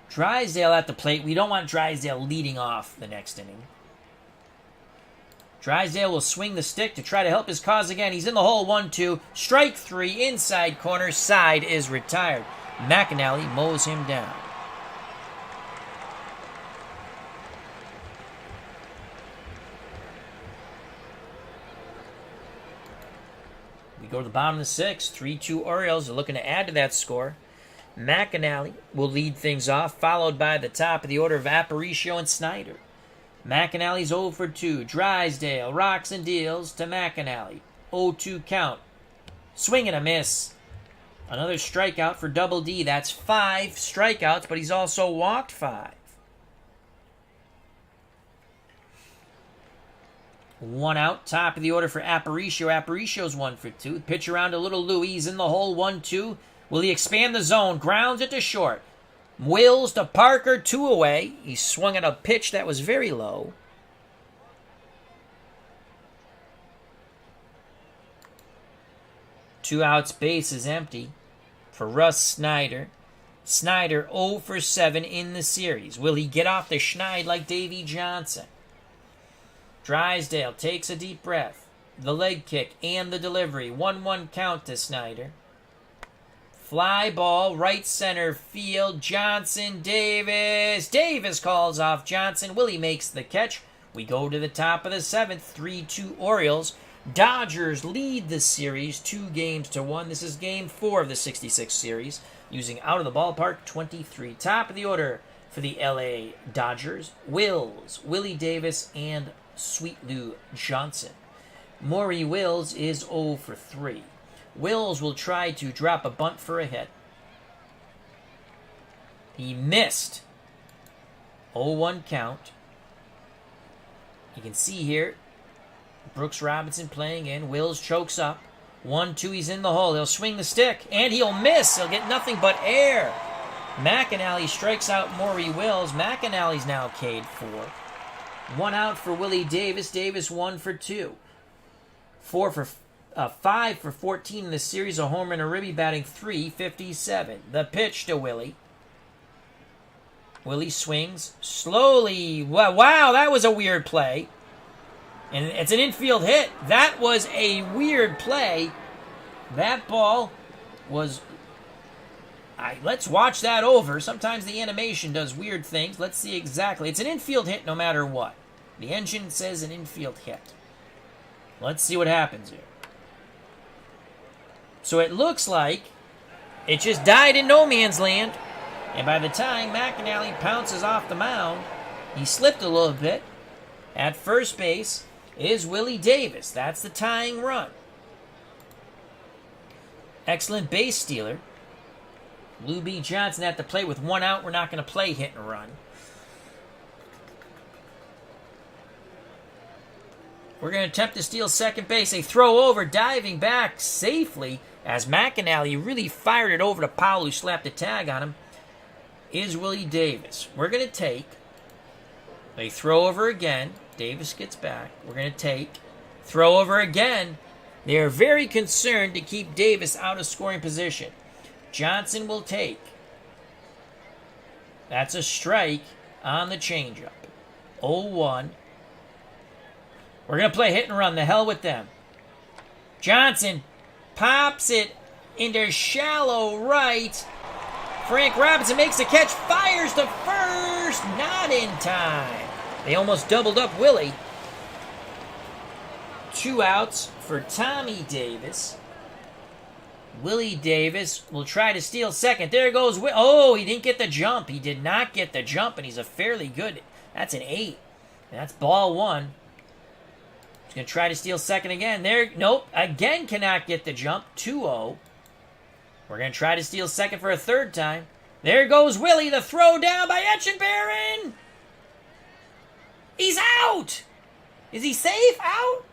Speaker 1: Drysdale at the plate. We don't want Drysdale leading off the next inning. Drysdale will swing the stick to try to help his cause again. He's in the hole, 1-2. Strike 3, inside corner, side is retired. McNally mows him down. We go to the bottom of the 6th. 3-2 Orioles are looking to add to that score. McNally will lead things off, followed by the top of the order of Aparicio and Snyder. McNally's 0 for 2. Drysdale rocks and deals to McNally. 0-2 count. Swing and a miss. Another strikeout for Double D. That's 5 strikeouts, but he's also walked 5. 1 out, top of the order for Aparicio. Aparicio's 1 for 2. Pitch around to Little Louie. He's in the hole, 1-2. Will he expand the zone? Grounds it to short. Wills to Parker, 2 away. He swung at a pitch that was very low. Two outs, base is empty for Russ Snyder. Snyder 0 for 7 in the series. Will he get off the schneid like Davey Johnson? Drysdale takes a deep breath. The leg kick and the delivery. 1-1 count to Snyder. Fly ball, right center field. Johnson, Davis. Davis calls off Johnson. Willie makes the catch. We go to the top of the 7th. 3-2 Orioles. Dodgers lead the series 2-1. This is game 4 of the 66 series. Using out of the ballpark 23. Top of the order for the LA Dodgers. Wills, Willie Davis, and Sweet Lou Johnson. Maury Wills is 0 for 3. Wills will try to drop a bunt for a hit. He missed. 0-1 count. You can see here, Brooks Robinson playing in. Wills chokes up. 1-2, he's in the hole. He'll swing the stick, and he'll miss. He'll get nothing but air. McNally strikes out Maury Wills. McNally's now K'd 4. 1 out for Willie Davis. Davis 1 for 2. 5 for 14 in the series. A homer and a ribby, batting .357. The pitch to Willie. Willie swings slowly. Wow, that was a weird play. And it's an infield hit. That was a weird play. That ball was... let's watch that over. Sometimes the animation does weird things. Let's see exactly. It's an infield hit no matter what. The engine says an infield hit. Let's see what happens here. So it looks like it just died in no man's land. And by the time McNally pounces off the mound, he slipped a little bit. At first base is Willie Davis. That's the tying run. Excellent base stealer. Lou B. Johnson at the plate with 1 out. We're not going to play hit and run. We're going to attempt to steal second base. A throw over, diving back safely as McNally really fired it over to Powell, who slapped a tag on him, is Willie Davis. We're going to take a throw over again. Davis gets back. We're going to take throw over again. They are very concerned to keep Davis out of scoring position. Johnson will take. That's a strike on the changeup. 0-1. We're going to play hit and run. The hell with them. Johnson pops it into shallow right. Frank Robinson makes the catch. Fires to first. Not in time. They almost doubled up Willie. 2 outs for Tommy Davis. Willie Davis will try to steal second. There goes oh, he didn't get the jump. He did not get the jump, and he's a fairly good. That's an 8. And that's ball 1. He's going to try to steal second again. Nope. Again cannot get the jump. 2-0. We're going to try to steal second for a third time. There goes Willie. The throw down by Etchenberry. He's out. Is he safe? Out?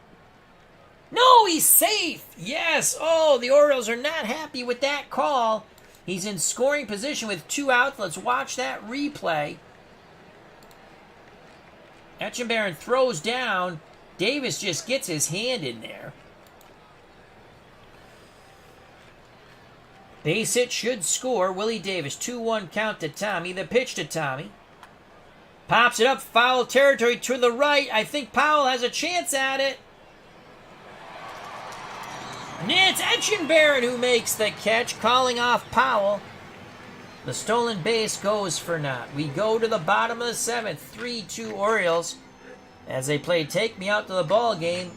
Speaker 1: No, he's safe. Yes. Oh, the Orioles are not happy with that call. He's in scoring position with 2 outs. Let's watch that replay. Etchenberry throws down. Davis just gets his hand in there. Base hit should score. Willie Davis, 2-1 count to Tommy. The pitch to Tommy. Pops it up, foul territory to the right. I think Powell has a chance at it. And it's Etchenberry who makes the catch, calling off Powell. The stolen base goes for naught. We go to the bottom of the 7th, 3-2 Orioles, as they play Take Me Out to the Ball game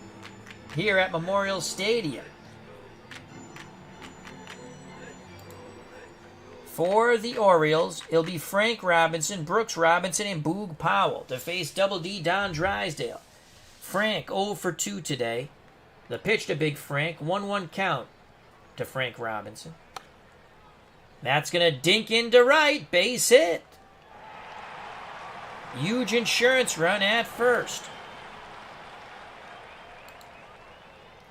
Speaker 1: here at Memorial Stadium. For the Orioles, it'll be Frank Robinson, Brooks Robinson, and Boog Powell to face Double D Don Drysdale. Frank 0 for 2 today. The pitch to Big Frank, 1-1 count to Frank Robinson. That's going to dink into right, base hit. Huge insurance run at first.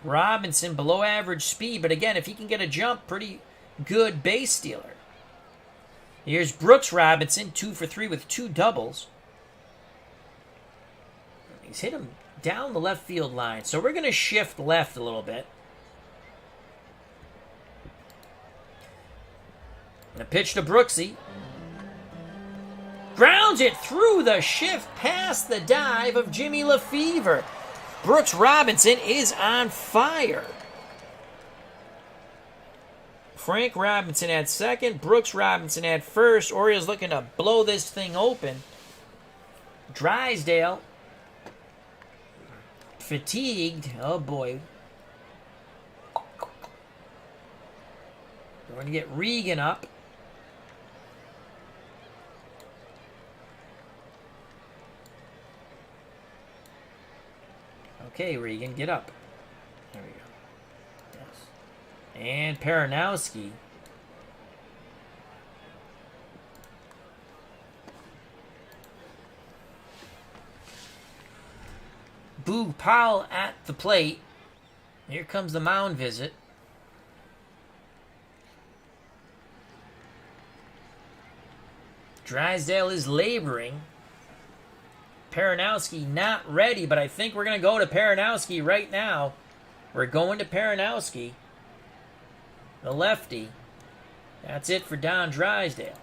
Speaker 1: Robinson below average speed, but again, if he can get a jump, pretty good base stealer. Here's Brooks Robinson, 2 for 3 with 2 doubles. He's hit him down the left field line, so we're going to shift left a little bit. And a pitch to Brooksy. Grounds it through the shift past the dive of Jimmy Lefevre. Brooks Robinson is on fire. Frank Robinson at second, Brooks Robinson at first. Orioles looking to blow this thing open. Drysdale, fatigued. Oh boy. We're going to get Regan up. Okay, Regan, get up. There we go. Yes. And Paranowski. Boog Powell at the plate. Here comes the mound visit. Drysdale is laboring. Paranowski not ready, but I think we're going to go to Paranowski right now. We're going to Paranowski. The lefty. That's it for Don Drysdale.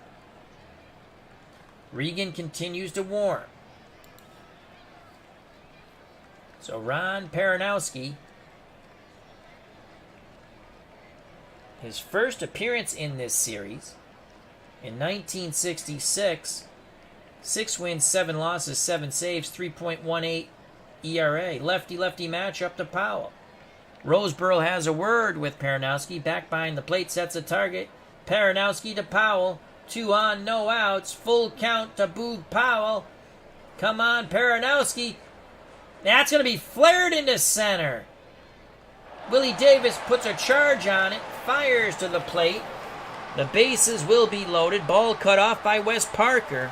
Speaker 1: Regan continues to warm. So Ron Paranowski, his first appearance in this series in 1966, 6 wins, 7 losses, 7 saves, 3.18 ERA. Lefty-lefty matchup to Powell. Roseboro has a word with Paranowski. Back behind the plate, sets a target. Paranowski to Powell. 2 on, no outs. Full count to Boog Powell. Come on, Paranowski. That's going to be flared into center. Willie Davis puts a charge on it. Fires to the plate. The bases will be loaded. Ball cut off by Wes Parker.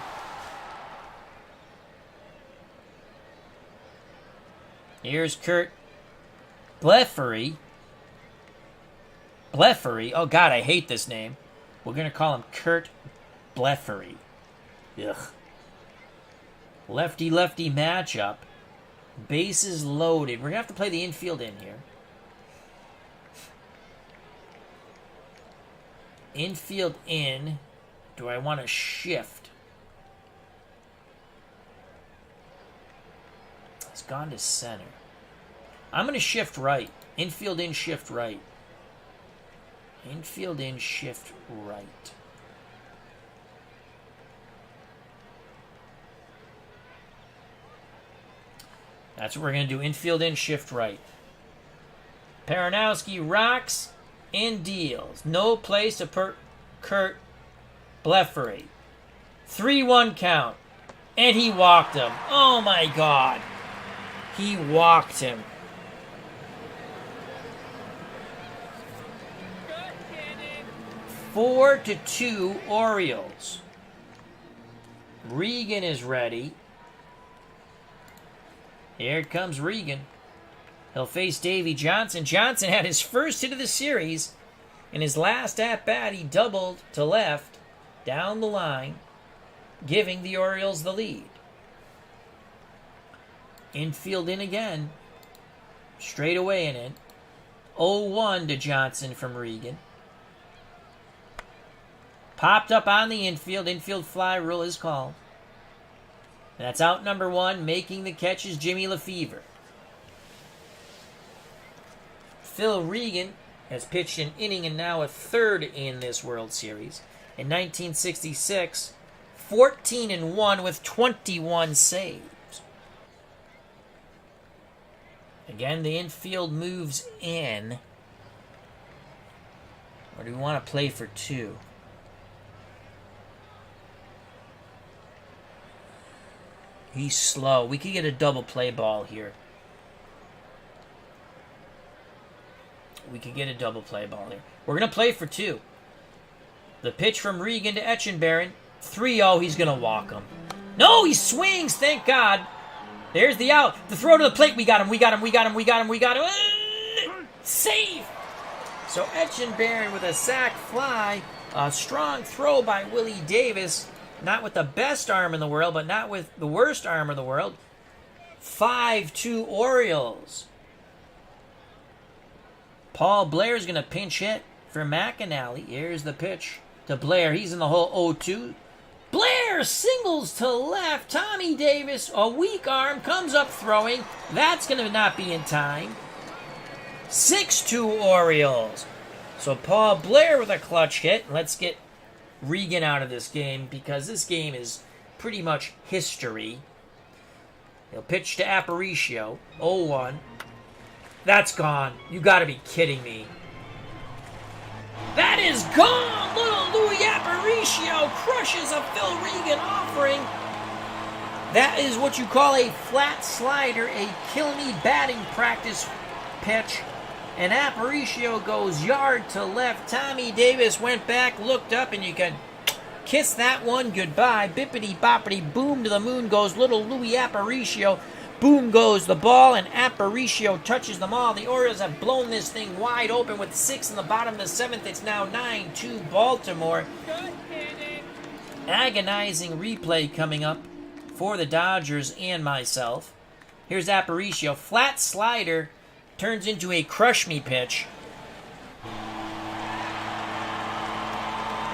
Speaker 1: Here's Kurt Blefary. Oh, God, I hate this name. We're going to call him Kurt Blefary. Ugh. Lefty-lefty matchup. Bases loaded. We're going to have to play the infield in here. Infield in. Do I want to shift? It's gone to center. I'm going to shift right. Infield in, shift right. Infield in, shift right. That's what we're going to do. Infield in, shift right. Paranowski rocks and deals. No place to put Kurt Blefary. 3-1 count. And he walked him. Oh, my God. He walked him. Good 4-2 Orioles. Regan is ready. Here comes Regan. He'll face Davey Johnson. Johnson had his first hit of the series. In his last at-bat, he doubled to left, down the line, giving the Orioles the lead. Infield in again. Straight away in it. 0-1 to Johnson from Regan. Popped up on the infield. Infield fly rule is called. That's out number 1. Making the catch is Jimmy Lefevre. Phil Regan has pitched an inning and now a third in this World Series. In 1966, 14-1 with 21 saves. Again, the infield moves in. Or do we want to play for 2? He's slow. We could get a double play ball here. We could get a double play ball here. We're going to play for 2. The pitch from Regan to Etchenberry. 3-0. He's going to walk him. No, he swings. Thank God. There's the out. The throw to the plate. We got him. Save. So Etchenberry with a sac fly. A strong throw by Willie Davis. Not with the best arm in the world, but not with the worst arm in the world. 5-2 Orioles. Paul Blair's going to pinch hit for McNally. Here's the pitch to Blair. He's in the hole 0-2. Blair singles to left. Tommy Davis, a weak arm, comes up throwing. That's going to not be in time. 6-2 Orioles. So Paul Blair with a clutch hit. Let's get Regan out of this game because this game is pretty much history. He'll pitch to Aparicio. 0-1. That's gone. You got to be kidding me. That is gone! Little Louis Aparicio crushes a Phil Regan offering. That is what you call a flat slider, a kill-me batting practice pitch. And Aparicio goes yard to left. Tommy Davis went back, looked up, and you can kiss that one goodbye. Bippity-boppity, boom to the moon goes little Louis Aparicio. Boom goes the ball, and Aparicio touches them all. The Orioles have blown this thing wide open with 6 in the bottom of the 7th. It's now 9-2 Baltimore. Agonizing replay coming up for the Dodgers and myself. Here's Aparicio. Flat slider turns into a crush-me pitch.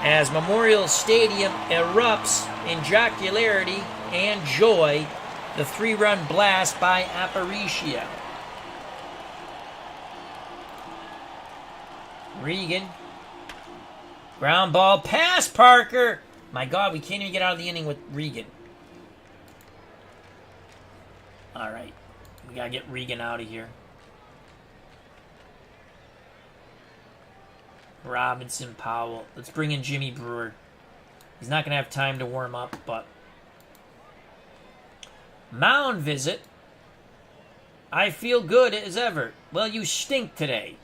Speaker 1: As Memorial Stadium erupts in jocularity and joy, the 3-run blast by Aparicio. Regan. Ground ball past Parker. My God, we can't even get out of the inning with Regan. All right. We got to get Regan out of here. Robinson, Powell. Let's bring in Jimmy Brewer. He's not going to have time to warm up, but... Mound visit. I feel good as ever. Well, you stink today.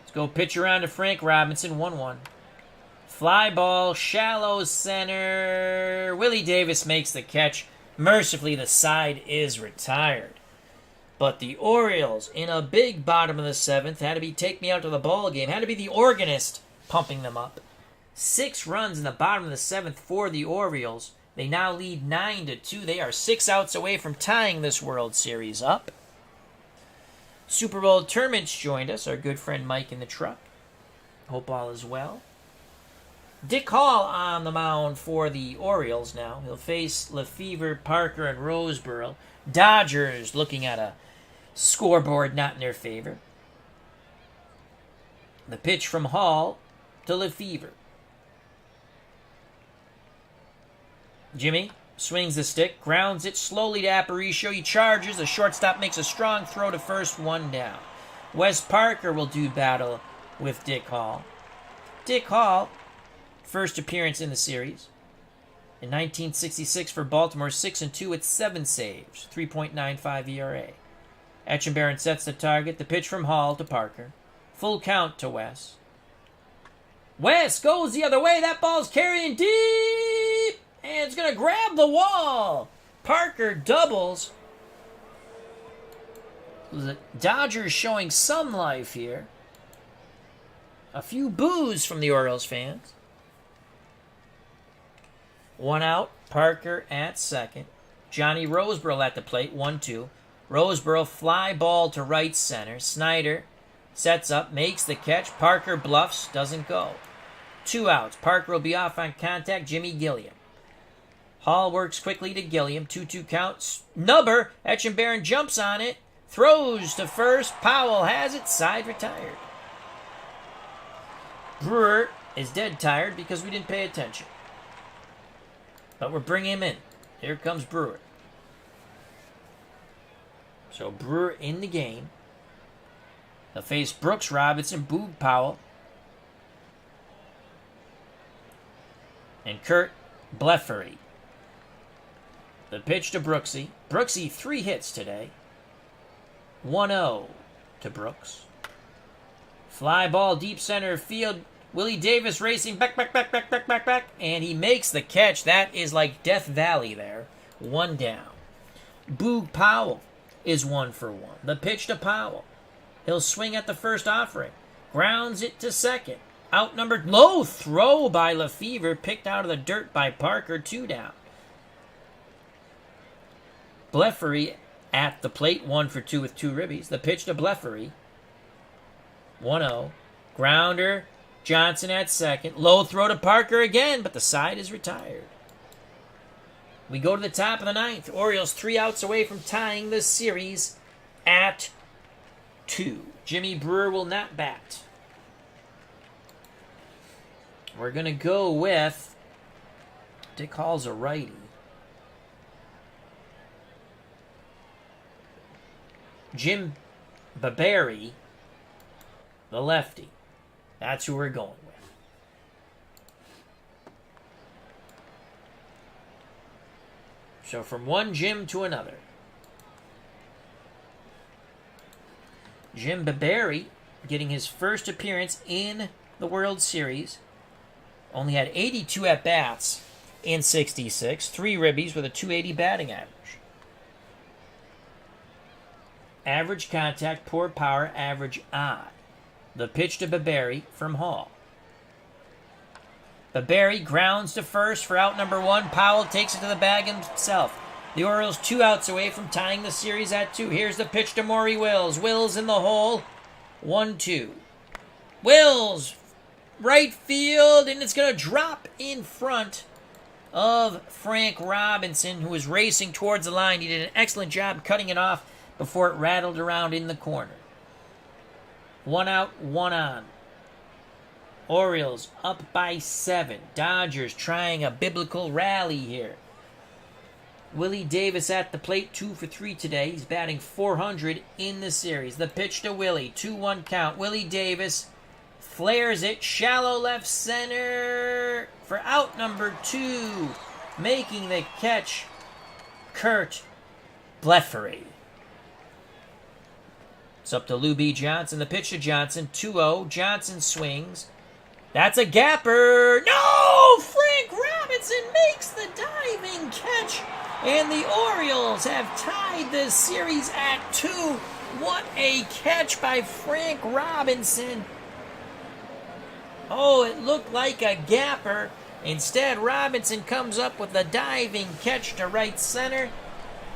Speaker 1: Let's go pitch around to Frank Robinson. 1-1. Fly ball, shallow center. Willie Davis makes the catch. Mercifully, the side is retired. But the Orioles, in a big bottom of the 7th, had to be take me out to the ball game. Had to be the organist pumping them up. 6 runs in the bottom of the 7th for the Orioles. They now lead 9-2. They are 6 outs away from tying this World Series up. Super Bowl tournaments joined us. Our good friend Mike in the truck. Hope all is well. Dick Hall on the mound for the Orioles now. He'll face Lefevre, Parker, and Roseboro. Dodgers looking at a scoreboard not in their favor. The pitch from Hall to Lefevre. Jimmy swings the stick, grounds it slowly to Aparicio. He charges. The shortstop makes a strong throw to first, 1 down. Wes Parker will do battle with Dick Hall. Dick Hall, first appearance in the series. In 1966 for Baltimore, 6-2 with 7 saves, 3.95 ERA. Etchenberry sets the target. The pitch from Hall to Parker. Full count to Wes. Wes goes the other way. That ball's carrying deep. And it's going to grab the wall. Parker doubles. The Dodgers showing some life here. A few boos from the Orioles fans. 1 out. Parker at second. Johnny Roseboro at the plate. 1-2. Roseboro fly ball to right center. Snyder sets up, makes the catch. Parker bluffs, doesn't go. 2 outs. Parker will be off on contact. Jimmy Gilliam. Hall works quickly to Gilliam. 2-2 counts. Nubber. Etchenberry jumps on it. Throws to first. Powell has it. Side retired. Brewer is dead tired because we didn't pay attention. But we're bringing him in. Here comes Brewer. So Brewer in the game. They'll face Brooks Robinson, Boog Powell. And Kurt Blefary. The pitch to Brooksy. Brooksy, 3 hits today. 1-0 to Brooks. Fly ball deep center field. Willie Davis racing back. And he makes the catch. That is like Death Valley there. 1 down. Boog Powell is 1 for 1. The pitch to Powell. He'll swing at the first offering. Grounds it to second. Outnumbered. Low throw by Lefevre. Picked out of the dirt by Parker. 2 down. Blefary at the plate. 1 for 2 with 2 ribbies. The pitch to Blefary. 1-0. Grounder. Johnson at second. Low throw to Parker again, but the side is retired. We go to the top of the 9th. Orioles 3 outs away from tying the series at 2. Jimmy Brewer will not bat. We're going to go with Dick Hall's a righty. Jim Babary, the lefty. That's who we're going with. So from one Jim to another. Jim Babary getting his first appearance in the World Series. Only had 82 at-bats in 66. 3 ribbies with a .280 batting average. Average contact, poor power, average odd. The pitch to Babary from Hall. Babary grounds to first for out number 1. Powell takes it to the bag himself. The Orioles 2 outs away from tying the series at 2. Here's the pitch to Maury Wills. Wills in the hole. 1-2. Wills, right field, and it's going to drop in front of Frank Robinson, who was racing towards the line. He did an excellent job cutting it off before it rattled around in the corner. 1 out, 1 on. Orioles up by 7. Dodgers trying a biblical rally here. Willie Davis at the plate, 2 for 3 today. He's batting .400 in the series. The pitch to Willie, 2-1 count. Willie Davis flares it, shallow left center for out number 2. Making the catch, Kurt Blefary. It's up to Lou B. Johnson. The pitch to Johnson, 2-0. Johnson swings. That's a gapper. No! Frank Robinson makes the diving catch. And the Orioles have tied the series at 2. What a catch by Frank Robinson. Oh, it looked like a gapper. Instead, Robinson comes up with a diving catch to right center.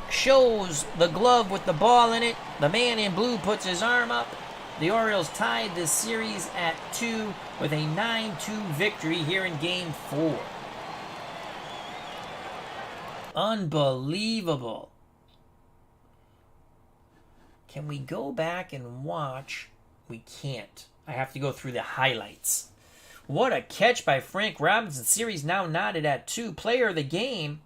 Speaker 1: Shows the glove with the ball in it. The man in blue puts his arm up. The Orioles tied this series at 2 with a 9-2 victory here in Game 4. Unbelievable. Can we go back and watch? We can't. I have to go through the highlights. What a catch by Frank Robinson. Series now knotted at 2. Player of the game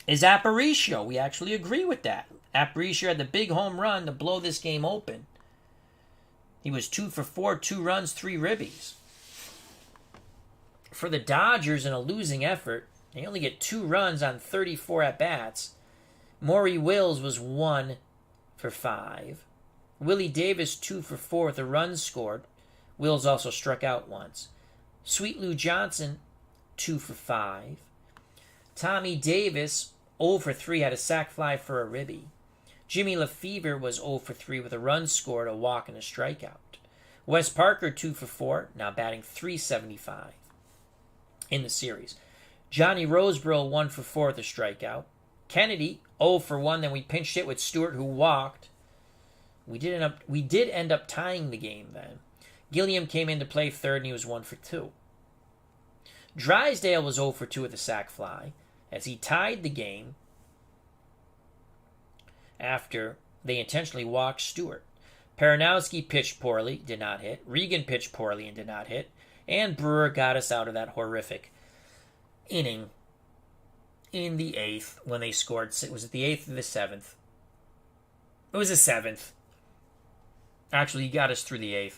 Speaker 1: is Aparicio. We actually agree with that. Aparicio had the big home run to blow this game open. He was 2 for 4, 2 runs, 3 ribbies. For the Dodgers in a losing effort, they only get 2 runs on 34 at-bats. Maury Wills was 1 for 5. Willie Davis 2 for 4 with a run scored. Wills also struck out once. Sweet Lou Johnson 2 for 5. Tommy Davis 0 for 3 had a sac fly for a ribby. Jimmy Lefevre was 0 for 3 with a run scored, a walk, and a strikeout. Wes Parker 2 for 4, now batting .375 in the series. Johnny Roseborough 1 for 4 with a strikeout. Kennedy 0 for 1, then we pinched it with Stewart, who walked. We did end up tying the game then. Gilliam came in to play third, and he was 1 for 2. Drysdale was 0 for 2 with a sac fly, as he tied the game after they intentionally walked Stewart. Peronowski pitched poorly, did not hit. Regan pitched poorly and did not hit. And Brewer got us out of that horrific inning in the 8th when they scored. Was it the 8th or the 7th? It was the 7th. Actually, he got us through the 8th.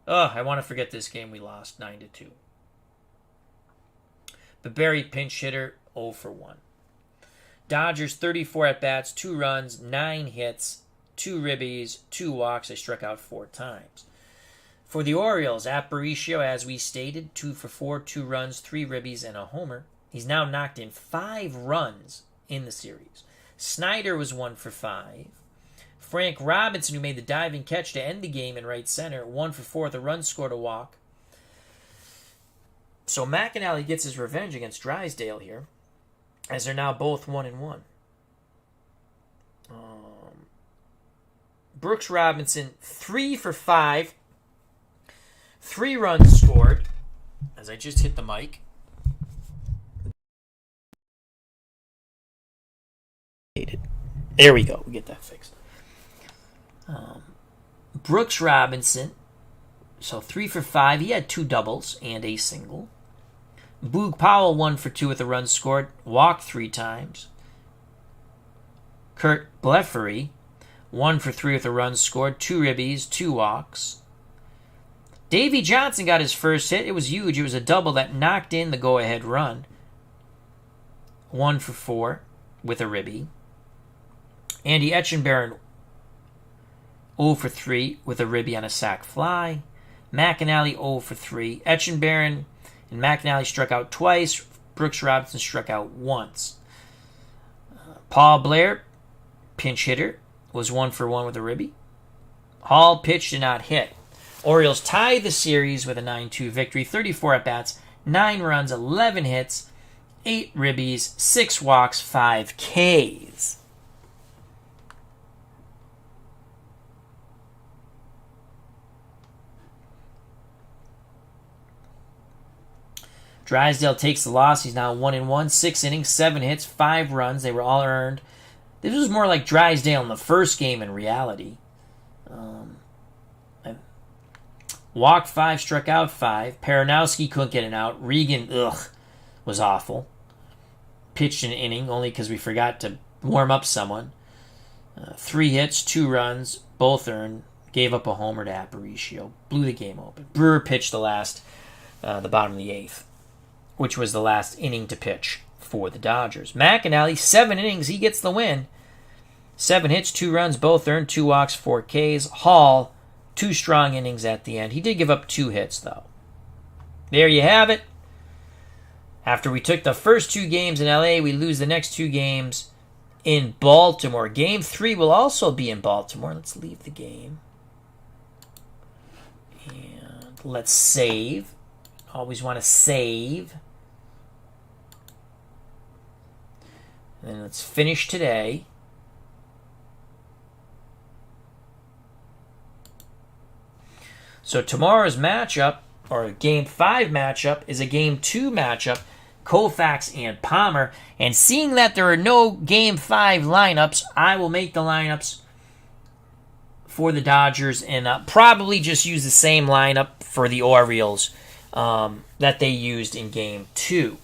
Speaker 1: I want to forget this game we lost 9-2. But Barry pinch hitter 0 for 1. Dodgers 34 at-bats, 2 runs, 9 hits, 2 ribbies, 2 walks. They struck out 4 times. For the Orioles, Aparicio, as we stated, 2 for 4, 2 runs, 3 ribbies, and a homer. He's now knocked in 5 runs in the series. Snyder was 1 for 5. Frank Robinson, who made the diving catch to end the game in right center, 1 for 4 with a run, scored a walk. So McNally gets his revenge against Drysdale here, as they're now both 1-1. Brooks Robinson, 3 for 5. 3 runs scored, as I just hit the mic. There we go. We get that fixed. Brooks Robinson, so 3 for 5. He had 2 doubles and a single. Boog Powell, 1 for 2 with a run scored. Walked 3 times. Kurt Blefary, 1 for 3 with a run scored. 2 ribbies, 2 walks. Davey Johnson got his first hit. It was huge. It was a double that knocked in the go-ahead run. 1 for 4 with a ribby. Andy Etchenberry, 0 for 3 with a ribby on a sac fly. McNally, 0 for 3. Etchenberry and McNally struck out twice. Brooks Robinson struck out once. Paul Blair, pinch hitter, was 1 for 1 with a ribby. Hall pitched and not hit. Orioles tied the series with a 9-2 victory. 34 at-bats, 9 runs, 11 hits, 8 ribbies, 6 walks, 5 Ks. Drysdale takes the loss. He's now 1-1. 6 innings, 7 hits, 5 runs. They were all earned. This was more like Drysdale in the first game in reality. Walked 5, struck out 5. Peronowski couldn't get an out. Regan, was awful. Pitched an inning only because we forgot to warm up someone. 3 hits, 2 runs, both earned. Gave up a homer to Aparicio. Blew the game open. Brewer pitched the bottom of the 8th, which was the last inning to pitch for the Dodgers. McNally, 7 innings, he gets the win. 7 hits, 2 runs, both earned, 2 walks, 4 Ks. Hall, 2 strong innings at the end. He did give up 2 hits, though. There you have it. After we took the first 2 games in LA, we lose the next 2 games in Baltimore. Game 3 will also be in Baltimore. Let's leave the game. And let's save. Always want to save. And then let's finish today. So tomorrow's matchup, or Game 5 matchup, is a Game 2 matchup, Koufax and Palmer. And seeing that there are no Game 5 lineups, I will make the lineups for the Dodgers and probably just use the same lineup for the Orioles that they used in Game 2.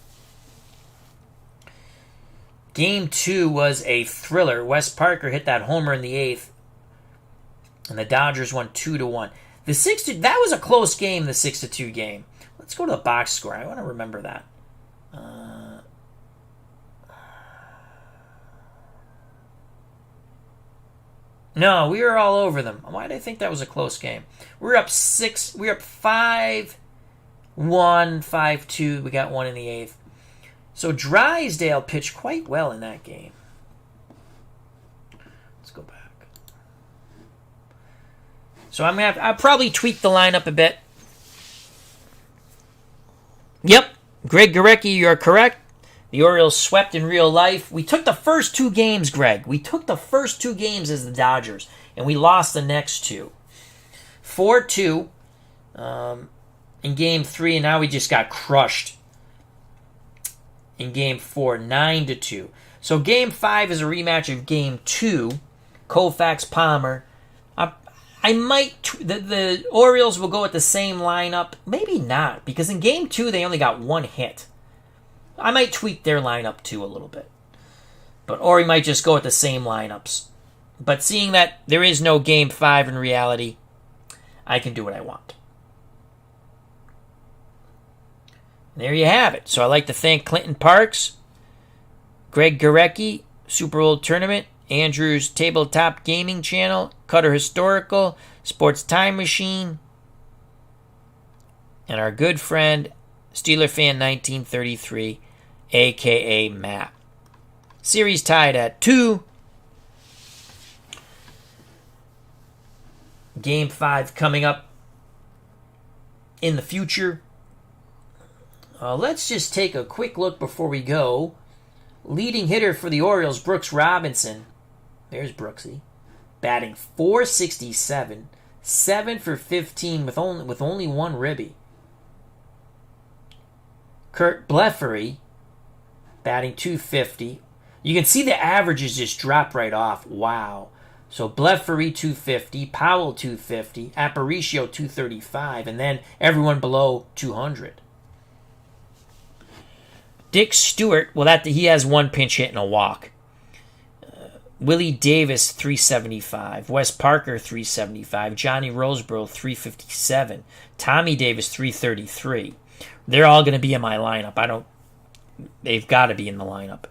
Speaker 1: Game 2 was a thriller. Wes Parker hit that homer in the 8th, and the Dodgers won 2-1. That was a close game, the 6-2 game. Let's go to the box score. I want to remember that. No, we were all over them. Why did I think that was a close game? We were up 5-1, 5-2. We got 1 in the 8th. So Drysdale pitched quite well in that game. Let's go back. So I'll probably tweak the lineup a bit. Yep, Greg Gorecki, you're correct. The Orioles swept in real life. We took the first 2 games, Greg. We took the first 2 games as the Dodgers, and we lost the next 2. 4-2 in Game 3, and now we just got crushed in Game 4, 9-2. So Game 5 is a rematch of Game 2, Koufax, Palmer. The Orioles will go with the same lineup. Maybe not, because in Game 2 they only got 1 hit. I might tweak their lineup too a little bit. Or we might just go with the same lineups. But seeing that there is no Game 5 in reality, I can do what I want. There you have it. So I'd like to thank Clinton Parks, Greg Gorecki, Super Old Tournament, Andrew's Tabletop Gaming Channel, Cutter Historical, Sports Time Machine, and our good friend Steeler Fan 1933, a.k.a. Matt. Series tied at 2. Game 5 coming up in the future. Let's just take a quick look before we go. Leading hitter for the Orioles, Brooks Robinson. There's Brooksy. Batting .467, 7 for 15 with only one ribby. Kurt Blefary, batting .250. You can see the averages just drop right off. Wow. So Blefary .250, Powell .250, Aparicio .235, and then everyone below .200. Dick Stewart, he has one pinch hit and a walk. Willie Davis, .375. Wes Parker, .375. Johnny Roseboro, .357. Tommy Davis, .333. They're all going to be in my lineup. They've got to be in the lineup.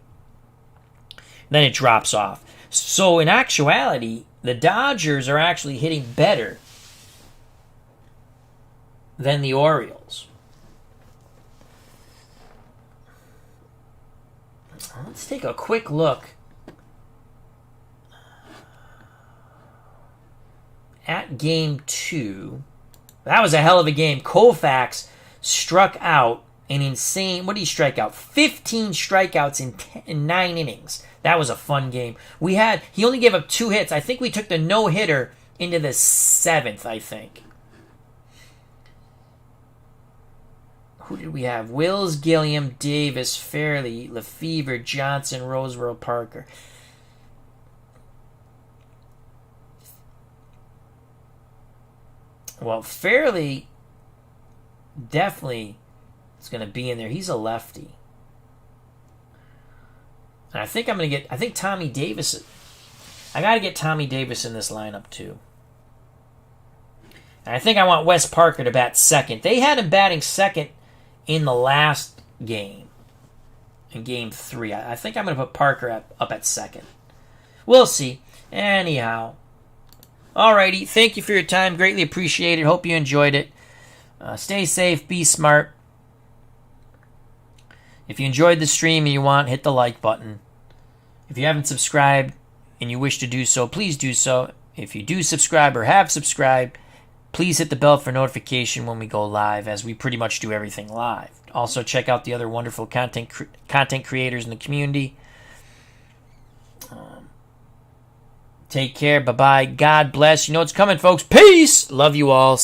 Speaker 1: Then it drops off. So in actuality, the Dodgers are actually hitting better than the Orioles. Let's take a quick look at Game 2. That was a hell of a game. Koufax struck out an insane... What did he strike out? 15 strikeouts in 9 innings. That was a fun game. He only gave up 2 hits. I think we took the no-hitter into the 7th, I think. Who did we have? Wills, Gilliam, Davis, Fairley, Lefevre, Johnson, Roseboro, Parker. Well, Fairley definitely is going to be in there. He's a lefty. And I think Tommy Davis... I got to get Tommy Davis in this lineup, too. And I think I want Wes Parker to bat second. They had him batting second in the last game, in Game 3. I think I'm going to put Parker up at second. We'll see. Anyhow. Alrighty. Thank you for your time. Greatly appreciated. Hope you enjoyed it. Stay safe. Be smart. If you enjoyed the stream and you want, hit the like button. If you haven't subscribed and you wish to do so, please do so. If you do subscribe or have subscribed, please hit the bell for notification when we go live, as we pretty much do everything live. Also, check out the other wonderful content creators in the community. Take care. Bye-bye. God bless. You know what's coming, folks. Peace. Love you all.